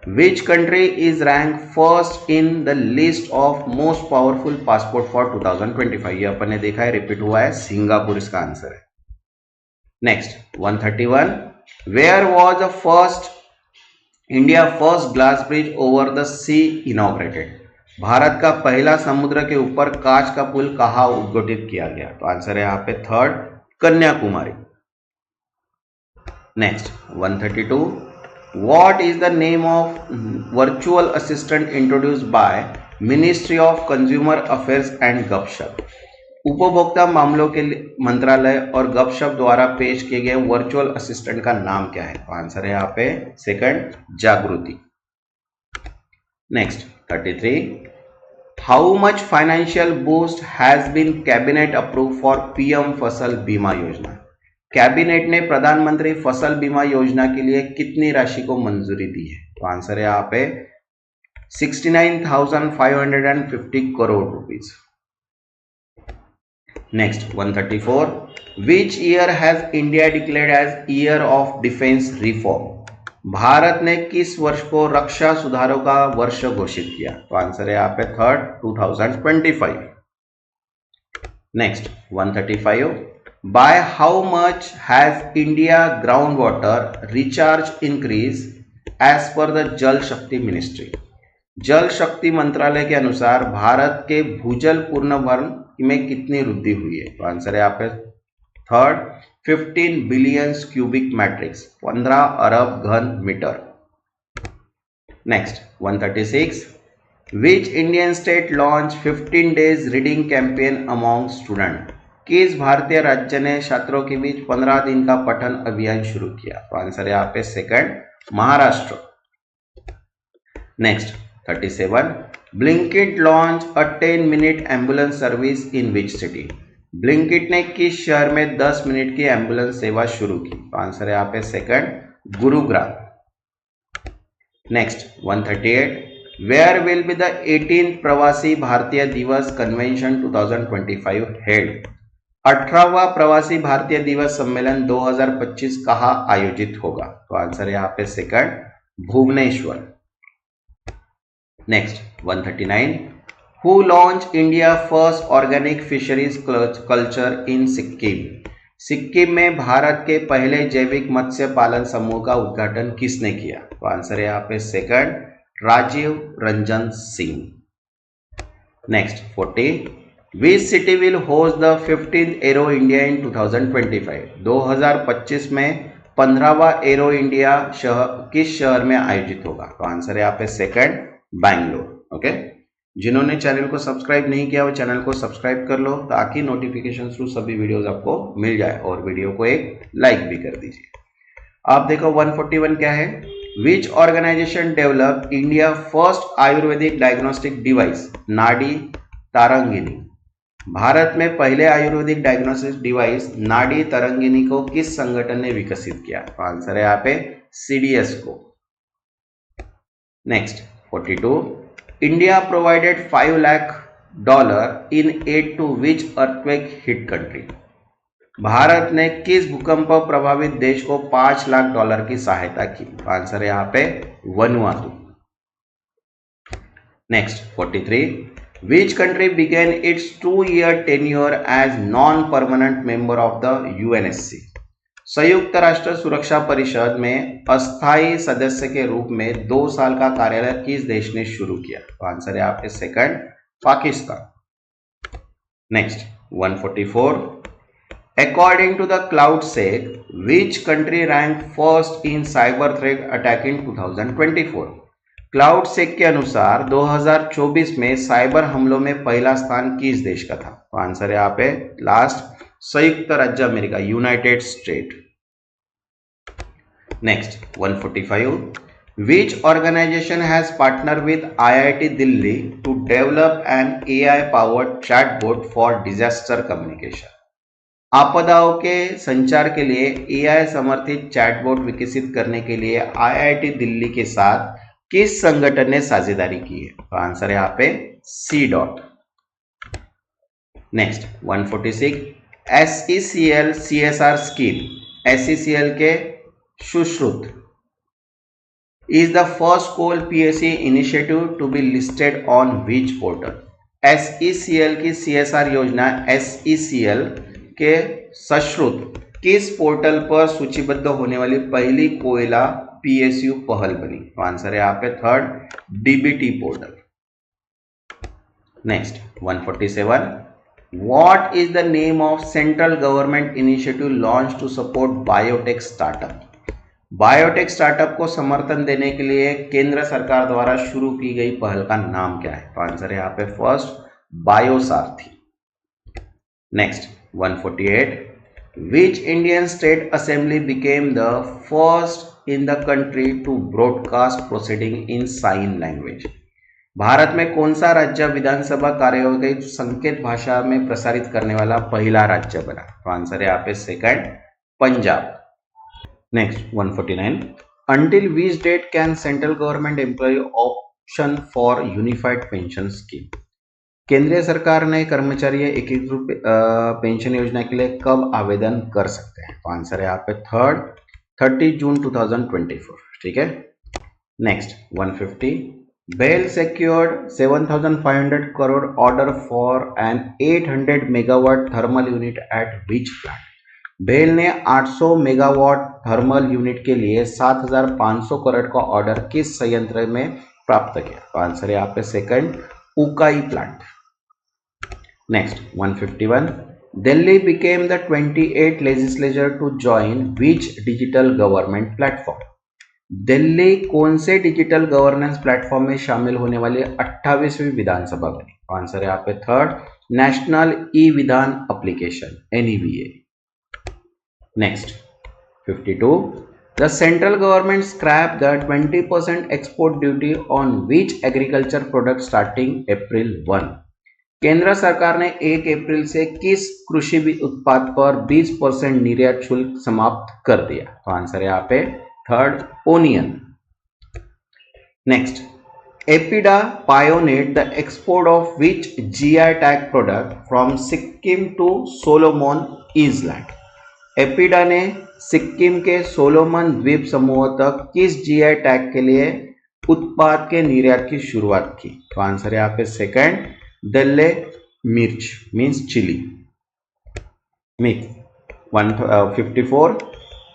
which country is rank first in the list of most powerful passport for 2025? ये अपन ने देखा है, रिपीट हुआ है, सिंगापुर इसका आंसर है। Next 131, where was the first India first glass bridge over the sea inaugurated? Bharat का पहला समुद्र के ऊपर कांच का पुल कहां उद्घाटित किया गया? तो आंसर है यहाँ पे third, Kanyakumari. Next 132, what is the name of virtual assistant introduced by ministry of consumer affairs and गपशप? उपभोक्ता मामलों के मंत्रालय और गपशप द्वारा पेश किए गए वर्चुअल असिस्टेंट का नाम क्या है? तो आंसर है यहाँ पे second, Jagriti. Next 33, how much financial boost has been cabinet approve for PM Fasal Bima योजना? कैबिनेट ने प्रधानमंत्री फसल बीमा योजना के लिए कितनी राशि को मंजूरी दी है? तो आंसर है यहाँ पे 69,550 crore rupees. Next 134, which year has India declared as year of defence reform? Bharat ने किस वर्ष को रक्षा सुधारों का वर्ष घोषित किया? तो आंसर है यहाँ पे third, 2025। Next 135, by how much has India ground water recharge increase as per the Jal Shakti ministry? जल शक्ति मंत्रालय के अनुसार भारत के भूजल पुनर्भरण में कितनी वृद्धि हुई है? तो आंसर है यहाँ पे थर्ड, 15 बिलियन क्यूबिक मैट्रिक्स, 15 अरब घन metre. Next 136, which Indian state launch 15 days reading campaign among student? किस भारतीय राज्य ने छात्रों के बीच 15 दिन का पठन अभियान शुरू किया? तो आंसर है यहाँ पे second, Maharashtra. Next 37, Blinkit launch a 10-minute ambulance service in which city? Blinkit ने किस शहर में 10 मिनट की एम्बुलेंस सेवा शुरू की? तो आंसर है यहाँ पे second, Gurugram. Next 138, where will be the 18th Pravasi भारतीय दिवस कन्वेंशन 2025 हेल्ड? 18वां प्रवासी भारतीय दिवस सम्मेलन 2025 कहाँ आयोजित होगा? तो आंसर है यहाँ पे second, Bhubaneswar. Next 139, who launch India first organic fisheries culture in Sikkim? Sikkim में भारत के पहले जैविक मत्स्य पालन समूह का उद्घाटन किसने किया? तो आंसर है यहाँ पे second, Rajiv Ranjan Singh. Next 40, which city will host the 15th Aero India in 2025? 2025 में 15वां एरो इंडिया किस शहर में आयोजित होगा? तो आंसर है यहाँ पे सेकंड, बैंगलोर। ओके, जिन्होंने चैनल को सब्सक्राइब नहीं किया वो चैनल को सब्सक्राइब कर लो ताकि नोटिफिकेशन थ्रू सभी वीडियोस आपको मिल जाए, और वीडियो को एक लाइक भी कर दीजिए। आप देखो 141 क्या है, which organisation develop India first ayurvedic diagnostic device Nadi Tarangini? Bharat में पहले आयुर्वेदिक डायग्नोसिस डिवाइस नाड़ी तरंगिनी को किस संगठन ने विकसित किया? तो आंसर है यहाँ पे सीडीएस को। Next 42, India provided $5 lakh in aid to which earthquake hit country? Bharat ने किस भूकंप प्रभावित देश को $5 लाख की सहायता की? आंसर है यहाँ पे Vanuatu. Next 43, which country began its 2-year tenure as non permanent member of the UNSC? संयुक्त राष्ट्र सुरक्षा परिषद में अस्थायी सदस्य के रूप में 2 साल का कार्यालय किस देश ने शुरू किया? तो आंसर है यहाँ पे second, Pakistan. Next 144, according to the CloudSec, which country ranked first in cyber threat attack in 2024? CloudSec के अनुसार 2024 में साइबर हमलों में पहला स्थान किस देश का था? तो आंसर है यहाँ पे लास्ट, संयुक्त राज्य America, United state. Next 145, which organization has partnered with IIT Delhi to develop an AI powered chatbot for disaster communication? आपदाओं के संचार के लिए एआई समर्थित चैटबॉट विकसित करने के लिए आईआईटी दिल्ली के साथ किस संगठन ने साझेदारी की है? तो आंसर है यहाँ पे C DOT. Next 146, SECL CSR scheme, SECL के Sushruta is the first coal PSC initiative to be listed on which portal? SECL की CSR योजना SECL के सश्रुत किस पोर्टल पर सूचीबद्ध होने वाली पहली कोयला PSU पहल बनी? तो आंसर है यहाँ पे third, DBT portal. Next 147, what is the name of central government initiative launch to support biotech startup? Biotech startup को समर्थन देने के लिए केंद्र सरकार द्वारा शुरू की गई पहल का नाम क्या है? तो आंसर है यहाँ पे first, BioSaarthi. Next 148, which Indian state assembly became the first in the country to broadcast proceeding in sign language? Bharat में कौन सा राज्य विधानसभा कार्यवाही संकेत भाषा में प्रसारित करने वाला पहला राज्य बना? तो आंसर है यहाँ पे second, Punjab. Next 149, until which date can central government employee option for unified pension scheme? केंद्रीय सरकार ने कर्मचारी एकीकृत पेंशन योजना के लिए कब आवेदन कर सकते हैं? तो आंसर है यहाँ पे थर्ड, 30 जून 2024। ठीक है। Next 150, BHEL secured 7,500 crore order for an 800 megawatt thermal unit at which plant? BHEL ने 800 मेगावाट थर्मल यूनिट के लिए 7,500 करोड़ का ऑर्डर किस संयंत्र में प्राप्त किया? तो आंसर है यहाँ पे second, Ukai plant. Next 151, Delhi became the 28th legislature to join which digital government platform? Delhi कौन से डिजिटल गवर्नेंस प्लेटफॉर्म में शामिल होने वाली 28वीं विधानसभा बनी? आंसर है यहाँ पे थर्ड, नेशनल ई विधान application, NEVA। Next 52, the central government scrapped the 20% export duty on which agriculture product starting April 1? केंद्र सरकार ने 1 अप्रैल से किस कृषि उत्पाद पर 20% निर्यात शुल्क समाप्त कर दिया? तो आंसर है यहाँ पे third, onion. Next, APEDA pioneered the export of which GI tag product from Sikkim to Solomon island? APEDA ने सिक्किम के सोलोमन द्वीप समूह तक किस GI टैग के लिए उत्पाद के निर्यात की शुरुआत की? तो आंसर है यहाँ पे सेकंड, दल्ले मिर्च means chilli. 154,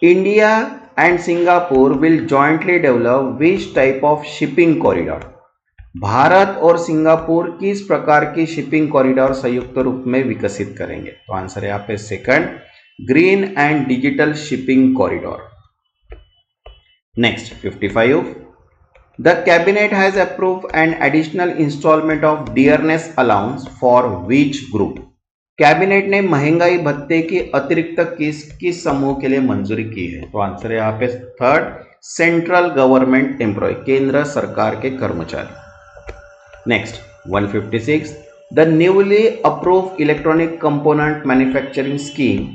India and Singapore will jointly develop which type of shipping corridor? Bharat और सिंगापुर किस प्रकार की शिपिंग कॉरिडोर संयुक्त रूप में विकसित करेंगे? तो आंसर है यहाँ पे second, green and digital shipping corridor. Next 55, the cabinet has approved an additional installment of dearness allowance for which group? Cabinet ने महंगाई भत्ते की अतिरिक्त किस समूह के लिए मंजूरी की है? तो आंसर है यहाँ पे थर्ड, सेंट्रल गवर्नमेंट एम्प्लॉय, केंद्र सरकार के कर्मचारी। Next 156, the newly approved electronic component manufacturing scheme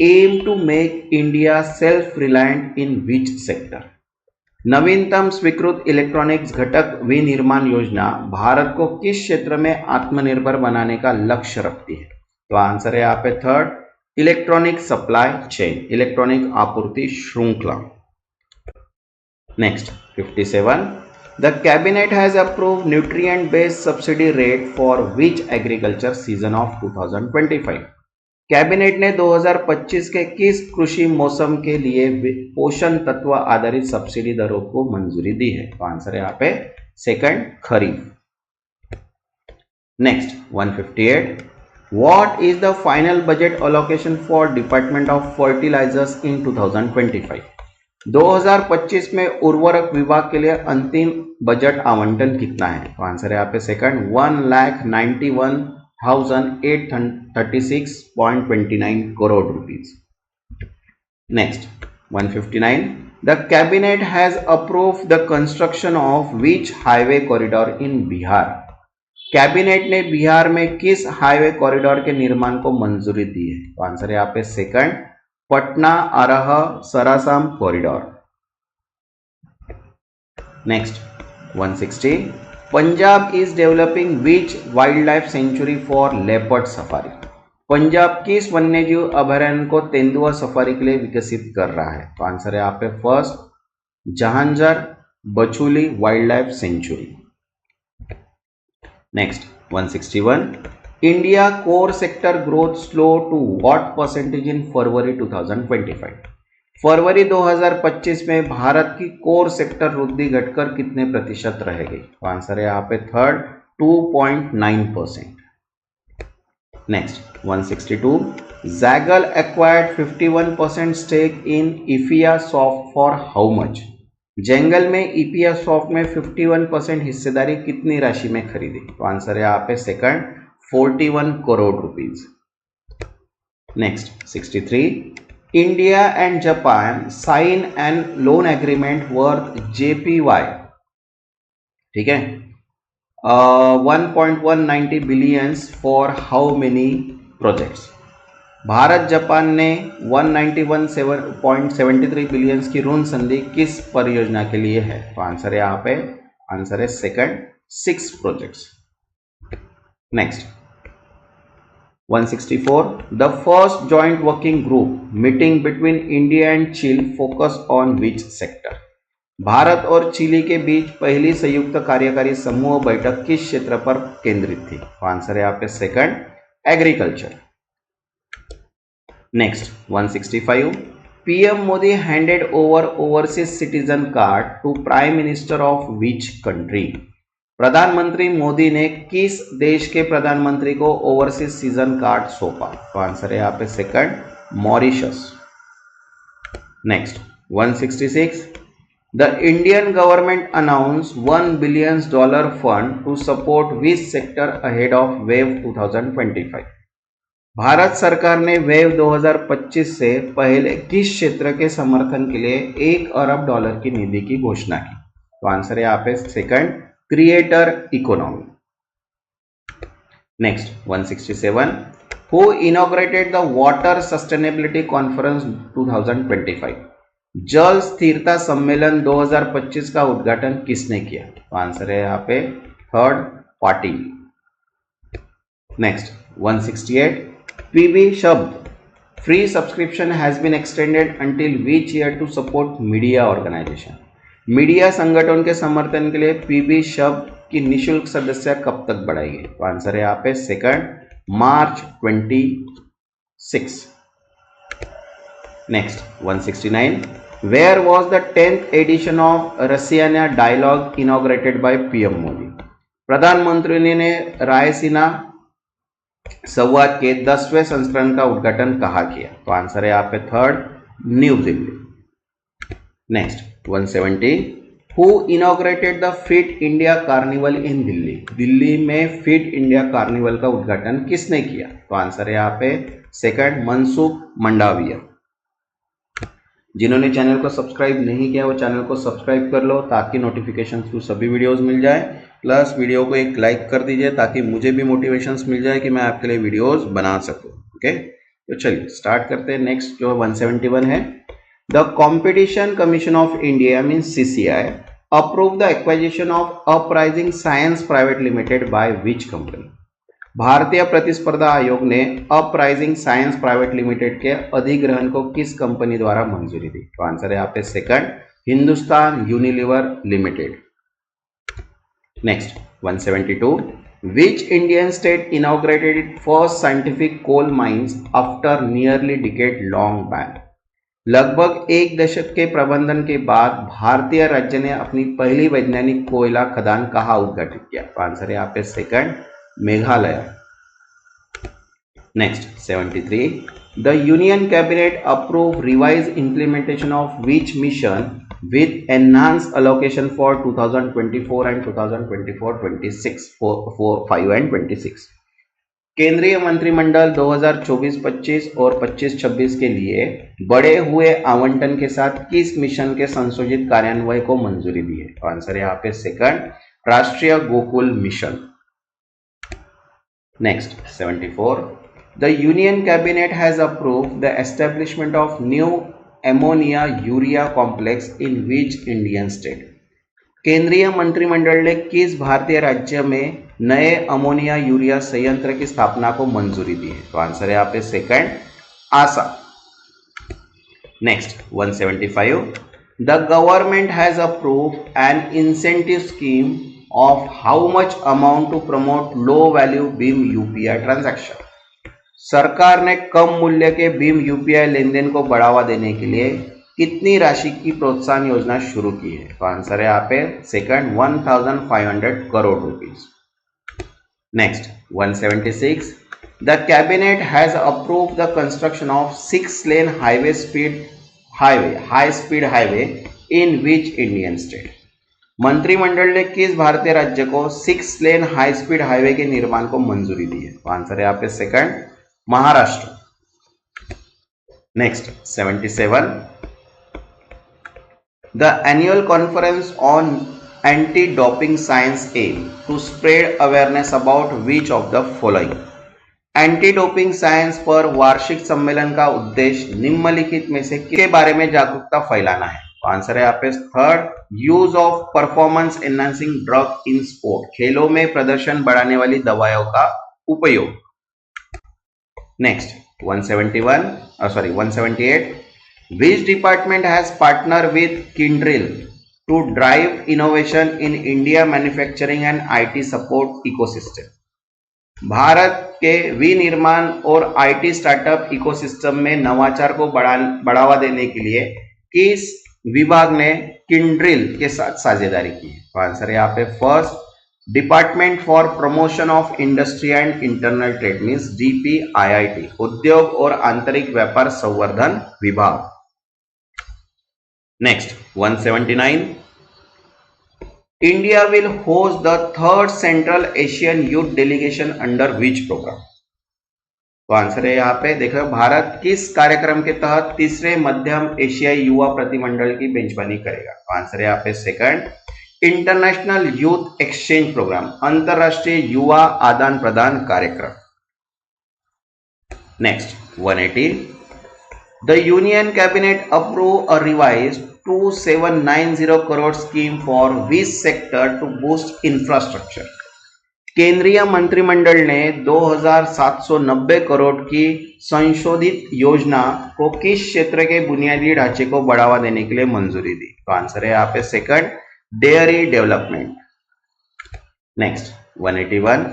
aim to make India self reliant in which sector? नवीनतम स्वीकृत इलेक्ट्रॉनिक्स घटक विनिर्माण योजना भारत को किस क्षेत्र में आत्मनिर्भर बनाने का लक्ष्य रखती है? तो आंसर है यहाँ पे third, electronic supply chain, electronic आपूर्ति श्रृंखला। Next 57, the cabinet has approved nutrient based subsidy rate for which agriculture season of 2025? Cabinet ने 2025 के किस कृषि मौसम के लिए पोषण तत्व आधारित सब्सिडी दरों को मंजूरी दी है? तो आंसर है यहाँ पे second, kharif. Next 158, what is the final budget allocation for department of fertilisers in 2025? 2025 में उर्वरक विभाग के लिए अंतिम बजट आवंटन कितना है? तो आंसर है यहाँ पे second, 1,91,836.29 crore rupees. Next 159, the cabinet has approved the construction of which highway corridor in Bihar? Cabinet ने बिहार में किस हाईवे कॉरिडोर के निर्माण को मंजूरी दी है? तो आंसर है यहाँ पे second, Patna Arrah Sasaram corridor. Next 160, Punjab is developing which wild life sanctuary for leopard safari? Punjab किस वन्यजीव अभयारण्य को तेंदुआ सफारी के लिए विकसित कर रहा है? तो आंसर है यहाँ पे first, Jhajjar Bachauli wild life sanctuary. Next 161, India core sector growth slow to what percentage in February 2025? फरवरी 2025 में भारत की कोर सेक्टर वृद्धि घटकर कितने प्रतिशत रहेगी? तो आंसर है यहाँ पे third, 2.9%। Next 162, Zaggle acquired 51% stake in Effiasoft for how much? Zaggle में इपिया सॉफ्ट में 51% हिस्सेदारी कितनी राशि में खरीदी? तो आंसर है यहाँ पे second, 41 crore rupees. Next 63, India and Japan sign an loan agreement worth JPY, ठीक है, 1.190 billions for how many projects? Bharat Japan ने 191.73 बिलियंस की ऋण संधि किस परियोजना के लिए है? तो आंसर है यहाँ पे, आंसर है second, 6 projects. Next 164, the first joint working group meeting between India and Chile focus on which sector? Bharat और चिली के बीच पहली संयुक्त कार्यकारी समूह बैठक किस क्षेत्र पर केंद्रित थी? तो आंसर है यहाँ पे second, agriculture. Next 165, PM Modi handed over overseas citizen card to prime minister of which country? प्रधानमंत्री मोदी ने किस देश के प्रधानमंत्री को ओवरसीज सिटीजन कार्ड सौंपा? तो आंसर है यहाँ पे second, Mauritius. Next 166, the Indian government announce $1 billion fund to support which sector ahead of wave 2025? Bharat सरकार ने वेव 2025 से पहले किस क्षेत्र के समर्थन के लिए $1 अरब की निधि की घोषणा की? तो आंसर है यहाँ पे second, creator economy. Next 167, who inaugurated the water sustainability conference 2025? जल स्थिरता सम्मेलन 2025 का उद्घाटन किसने किया? तो आंसर है यहाँ पे third, Patil. Next 168, PB Shabd free subscription has been extended until which year to support media organisation? Media संगठन के समर्थन के लिए PB शब्द की निःशुल्क सदस्य कब तक बढ़ाई गई? तो आंसर है यहाँ पे second, March 26। Next 169, where was the 10th edition of Raisina dialogue inaugurated by PM Modi? प्रधानमंत्री ने रायसीना संवाद के 10वें संस्करण का उद्घाटन कहाँ किया? तो आंसर है यहाँ पे third, New Delhi. Next 170, who inaugurated the Fit India carnival in Delhi? Delhi में फिट इंडिया कार्निवल का उद्घाटन किसने किया? तो आंसर है यहाँ पे सेकंड, मनसुख मंडाविया। जिन्होंने चैनल को सब्सक्राइब नहीं किया वो चैनल को सब्सक्राइब कर लो ताकि नोटिफिकेशन थ्रू सभी वीडियोस मिल जाए। प्लस वीडियो को एक लाइक कर दीजिए ताकि मुझे भी मोटिवेशंस मिल जाए कि मैं आपके लिए वीडियोस बना सकूं। ओके, तो चलिए स्टार्ट करते हैं। नेक्स्ट जो 171 है, the competition commission of India means CCI approve the acquisition of uprising science private limited by which company. भारतीय प्रतिस्पर्धा आयोग ने अपराइजिंग साइंस प्राइवेट लिमिटेड के अधिग्रहण को किस कंपनी द्वारा मंजूरी दी? तो आंसर है यहाँ पे second, Hindustan Unilever limited. Next 172, which Indian state inaugurated its first scientific coal mines after nearly decade long ban? लगभग एक दशक के प्रबंधन के बाद भारतीय राज्य ने अपनी पहली वैज्ञानिक कोयला खदान कहाँ उद्घाटित किया? तो आंसर है यहाँ पे second, Meghalaya. Next 73, the union cabinet approve revise implementation of which mission with enhanced allocation for 2024 and 2024-26 for 5 and 26। केंद्रीय मंत्रिमंडल 2024-25 और 25-26 के लिए बढ़े हुए आवंटन के साथ किस मिशन के संशोधित कार्यान्वयन को मंजूरी दी है? तो आंसर है यहाँ पे सेकंड, राष्ट्रीय Gokul mission. Next 74, the union cabinet has approved the establishment of new ammonia urea complex in which Indian state. केंद्रीय मंत्रिमंडल ने किस भारतीय राज्य में नए अमोनिया यूरिया संयंत्र की स्थापना को मंजूरी दी है? तो आंसर है यहाँ पे second, Assam. Next 175, the government has approved an incentive scheme of how much amount to promote low value भीम UPI ट्रांजैक्शन। सरकार ने कम मूल्य के भीम UPI लेन देन को बढ़ावा देने के लिए कितनी राशि की प्रोत्साहन योजना शुरू की है? तो आंसर है यहाँ पे second, 1500 crore rupees. Next 176, the cabinet has approve the construction of 6 lane high speed highway in which Indian state. मंत्रिमंडल ने किस भारतीय राज्य को 6 लेन हाई स्पीड हाईवे के निर्माण को मंजूरी दी है? तो आंसर है यहाँ पे second, Maharashtra. Next 77, the annual conference on anti doping science aim to spread awareness about which of the following. Anti doping science पर वार्षिक सम्मेलन का उद्देश्य निम्नलिखित में से किसके बारे में जागरूकता फैलाना है? तो आंसर है यहाँ पे third, use of performance enhancing drug in sport, खेलों में प्रदर्शन बढ़ाने वाली दवाओं का उपयोग। Next 178, which department has partnered with Kyndryl to drive innovation in India manufacturing and IT support ecosystem? Bharat के विनिर्माण और IT स्टार्टअप इकोसिस्टम में नवाचार को बढ़ावा देने के लिए किस विभाग ने किंड्रिल के साथ साझेदारी की? तो आंसर है यहाँ पे first, department for promotion of industry and internal trade means DPIIT, उद्योग और आंतरिक व्यापार संवर्धन विभाग। Next 179, India will host the third central Asian youth delegation under which programme? तो आंसर है यहाँ पे देखो, भारत किस कार्यक्रम के तहत तीसरे मध्यम एशियाई युवा प्रतिमंडल की मेजबानी करेगा? तो आंसर है यहाँ पे second, international youth exchange programme, अंतरराष्ट्रीय युवा आदान प्रदान कार्यक्रम। Next 180, the union cabinet approve a revised 2790 crore scheme for which sector to boost infrastructure. केंद्रीय मंत्रिमंडल ने 2790 करोड़ की संशोधित योजना को किस क्षेत्र के बुनियादी ढांचे को बढ़ावा देने के लिए मंजूरी दी? तो आंसर है यहाँ पे second, dairy development. Next 181,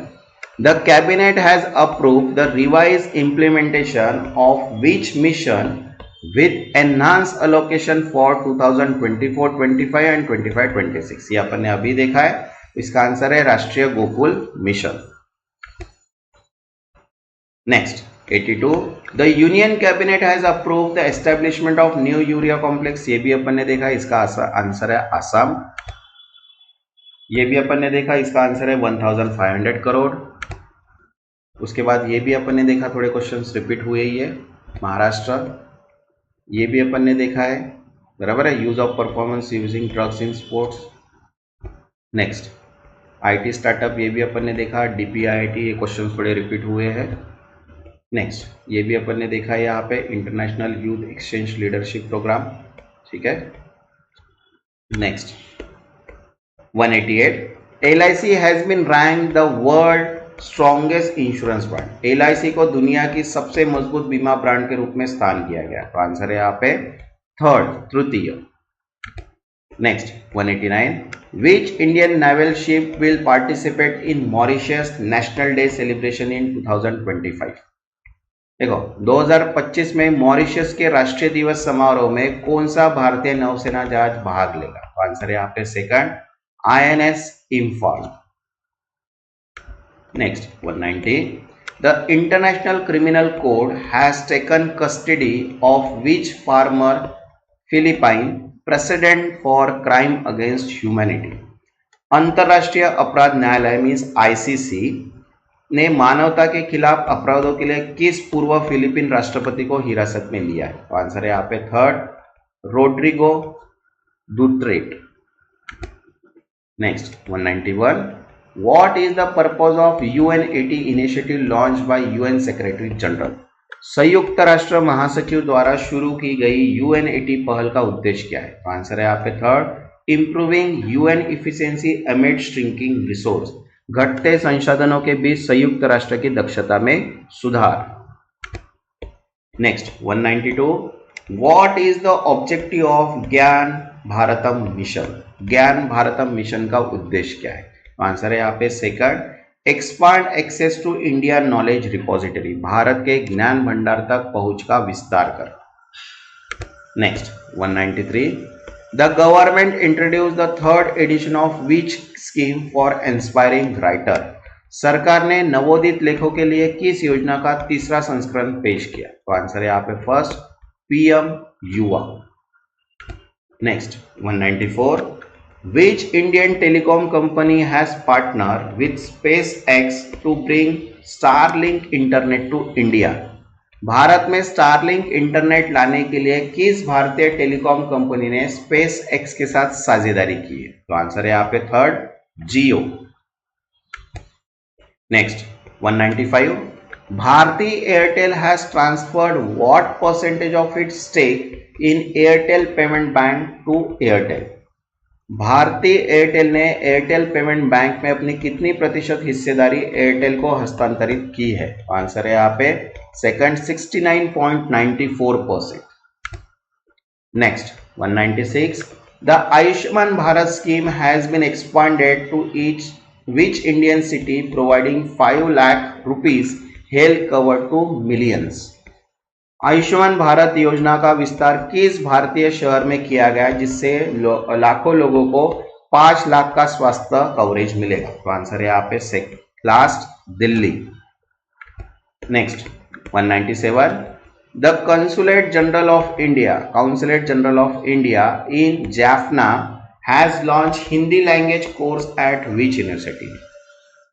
the cabinet has approved the revise implementation of which mission with enhance allocation for 2024-25 and 25-26। ये अपन ने अभी देखा है, इसका आंसर है राष्ट्रीय Gokul mission. Next 82, the union cabinet has approved the establishment of new urea complex. ये भी अपन ने देखा, इसका आंसर है आसाम। ये भी अपन ने देखा, इसका आंसर है 1500 करोड़। उसके बाद ये भी अपन ने देखा, थोड़े क्वेश्चंस रिपीट हुए ही है, महाराष्ट्र। ये भी अपन ने देखा है, बराबर है, use of performance using drugs in sports. Next IT startup ये भी अपन ने देखा, डीपीआईआईटी, ये क्वेश्चन थोड़े रिपीट हुए हैं। नेक्स्ट ये भी अपन ने देखा है यहाँ पे, international youth exchange leadership programme, ठीक है। Next 188, LIC has been ranked the world strongest insurance brand. LIC को दुनिया की सबसे मजबूत बीमा ब्रांड के रूप में स्थान किया गया। तो आंसर है यहाँ पे थर्ड, तृतीय। Next 189, which Indian naval ship will participate in Mauritius national day celebration in 2025। देखो 2025 में मॉरिशस के राष्ट्रीय दिवस समारोह में कौन सा भारतीय नौसेना जहाज भाग लेगा? तो आंसर है यहाँ पे second, INS Imphal. Next 190, the international criminal code has taken custody of which farmer Philippine president for crime against humanity. अंतरराष्ट्रीय अपराध न्यायालय मीन्स ICC ने मानवता के खिलाफ अपराधों के लिए किस पूर्व फिलीपीन राष्ट्रपति को हिरासत में लिया है? तो आंसर है यहाँ पे third, Rodrigo Duterte. Next 191, what is the purpose of UN80 initiative launch by UN secretary general. संयुक्त राष्ट्र महासचिव द्वारा शुरू की गई UN80 पहल का उद्देश्य क्या है? तो आंसर है यहाँ पे third, improving UN efficiency amid shrinking resource. घटते संसाधनों के बीच संयुक्त राष्ट्र की दक्षता में सुधार। Next 192, what is the objective of ज्ञान भारतम मिशन। ज्ञान भारतम मिशन का उद्देश्य क्या है? आंसर है यहाँ पे second, expand access to India knowledge repository. Bharat के ज्ञान भंडार तक पहुंच का विस्तार कर। Next 193, the government introduce the third edition of which scheme for inspiring writer. सरकार ने नवोदित लेखों के लिए किस योजना का तीसरा संस्करण पेश किया? तो आंसर है यहाँ पे first, PM Yuva. Next 194, which Indian telecom company has partner with SpaceX to bring Starlink internet to India. Bharat में स्टारलिंक इंटरनेट लाने के लिए किस भारतीय टेलीकॉम कंपनी ने SpaceX के साथ साझेदारी की है? तो आंसर है यहाँ पे third, Jio. Next 195, Bharti Airtel has transferred what percentage of its stake in Airtel payment bank to Airtel. Bharti Airtel ने एयरटेल पेमेंट बैंक में अपनी कितनी प्रतिशत हिस्सेदारी एयरटेल को हस्तांतरित की है? आंसर है यहाँ पे second, 69.94%। Next 196, the Ayushman Bharat scheme has been expanded to each which Indian city providing 5 lakh rupees health cover to millions. Ayushman Bharat योजना का विस्तार किस भारतीय शहर में किया गया जिससे लाखों लोगों को 5 लाख का स्वास्थ्य कवरेज मिलेगा? तो आंसर है यहाँ पे last, Delhi. Next 197, the consulate general of India in Jaffna has launch Hindi language course eight which university.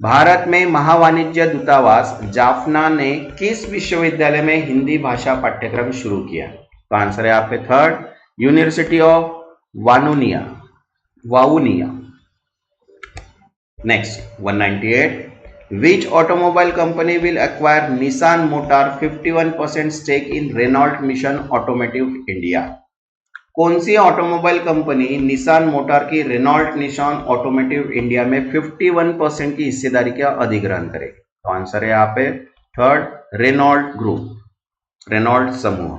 Bharat में महावाणिज्य दूतावास जाफना ने किस विश्वविद्यालय में हिंदी भाषा पाठ्यक्रम शुरू किया? तो आंसर है यहाँ पे third, university of Vavuniya. Next 198, which automobile company will acquire Nissan motor 51% stake in Renault Nissan automotive India. कौन सी ऑटोमोबाइल कंपनी निसान मोटर की रेनॉल्ट निशान ऑटोमोटिव इंडिया में 51% की हिस्सेदारी का अधिग्रहण करेगी? तो आंसर है यहाँ पे थर्ड, रेनॉल्ट ग्रुप, रेनॉल्ट समूह।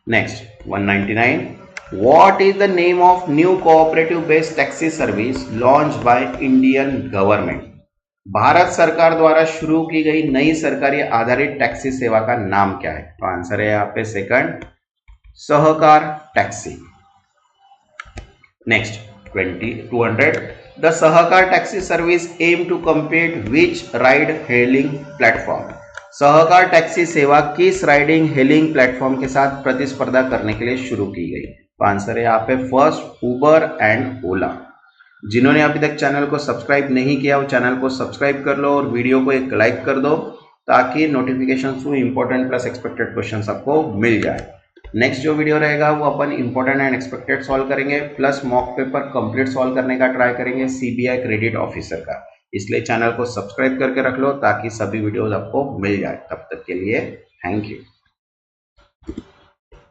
Next 199, what is the name of new cooperative based taxi service launch by Indian government. Bharat सरकार द्वारा शुरू की गई नई सरकारी आधारित टैक्सी सेवा का नाम क्या है? तो आंसर है यहाँ पे second, Sahkar taxi. Next 200, the Sahkar taxi service aim to compete which ride hailing platform. Sahkar taxi सेवा किस राइडिंग हेलिंग प्लेटफॉर्म के साथ प्रतिस्पर्धा करने के लिए शुरू की गई? तो आंसर है यहाँ पे फर्स्ट, उबर एंड ओला। जिन्होंने अभी तक चैनल को सब्सक्राइब नहीं किया वो चैनल को सब्सक्राइब कर लो और वीडियो को एक लाइक कर दो ताकि notification through important plus expected questions आपको मिल जाए। नेक्स्ट जो वीडियो रहेगा वो अपन इंपॉर्टेंट एंड एक्सपेक्टेड सॉल्व करेंगे, plus mock paper complete solve करने का ट्राई करेंगे सीबीआई क्रेडिट ऑफिसर का। इसलिए चैनल को सब्सक्राइब करके रख लो ताकि सभी वीडियोस आपको मिल जाए। तब तक के लिए थैंक यू।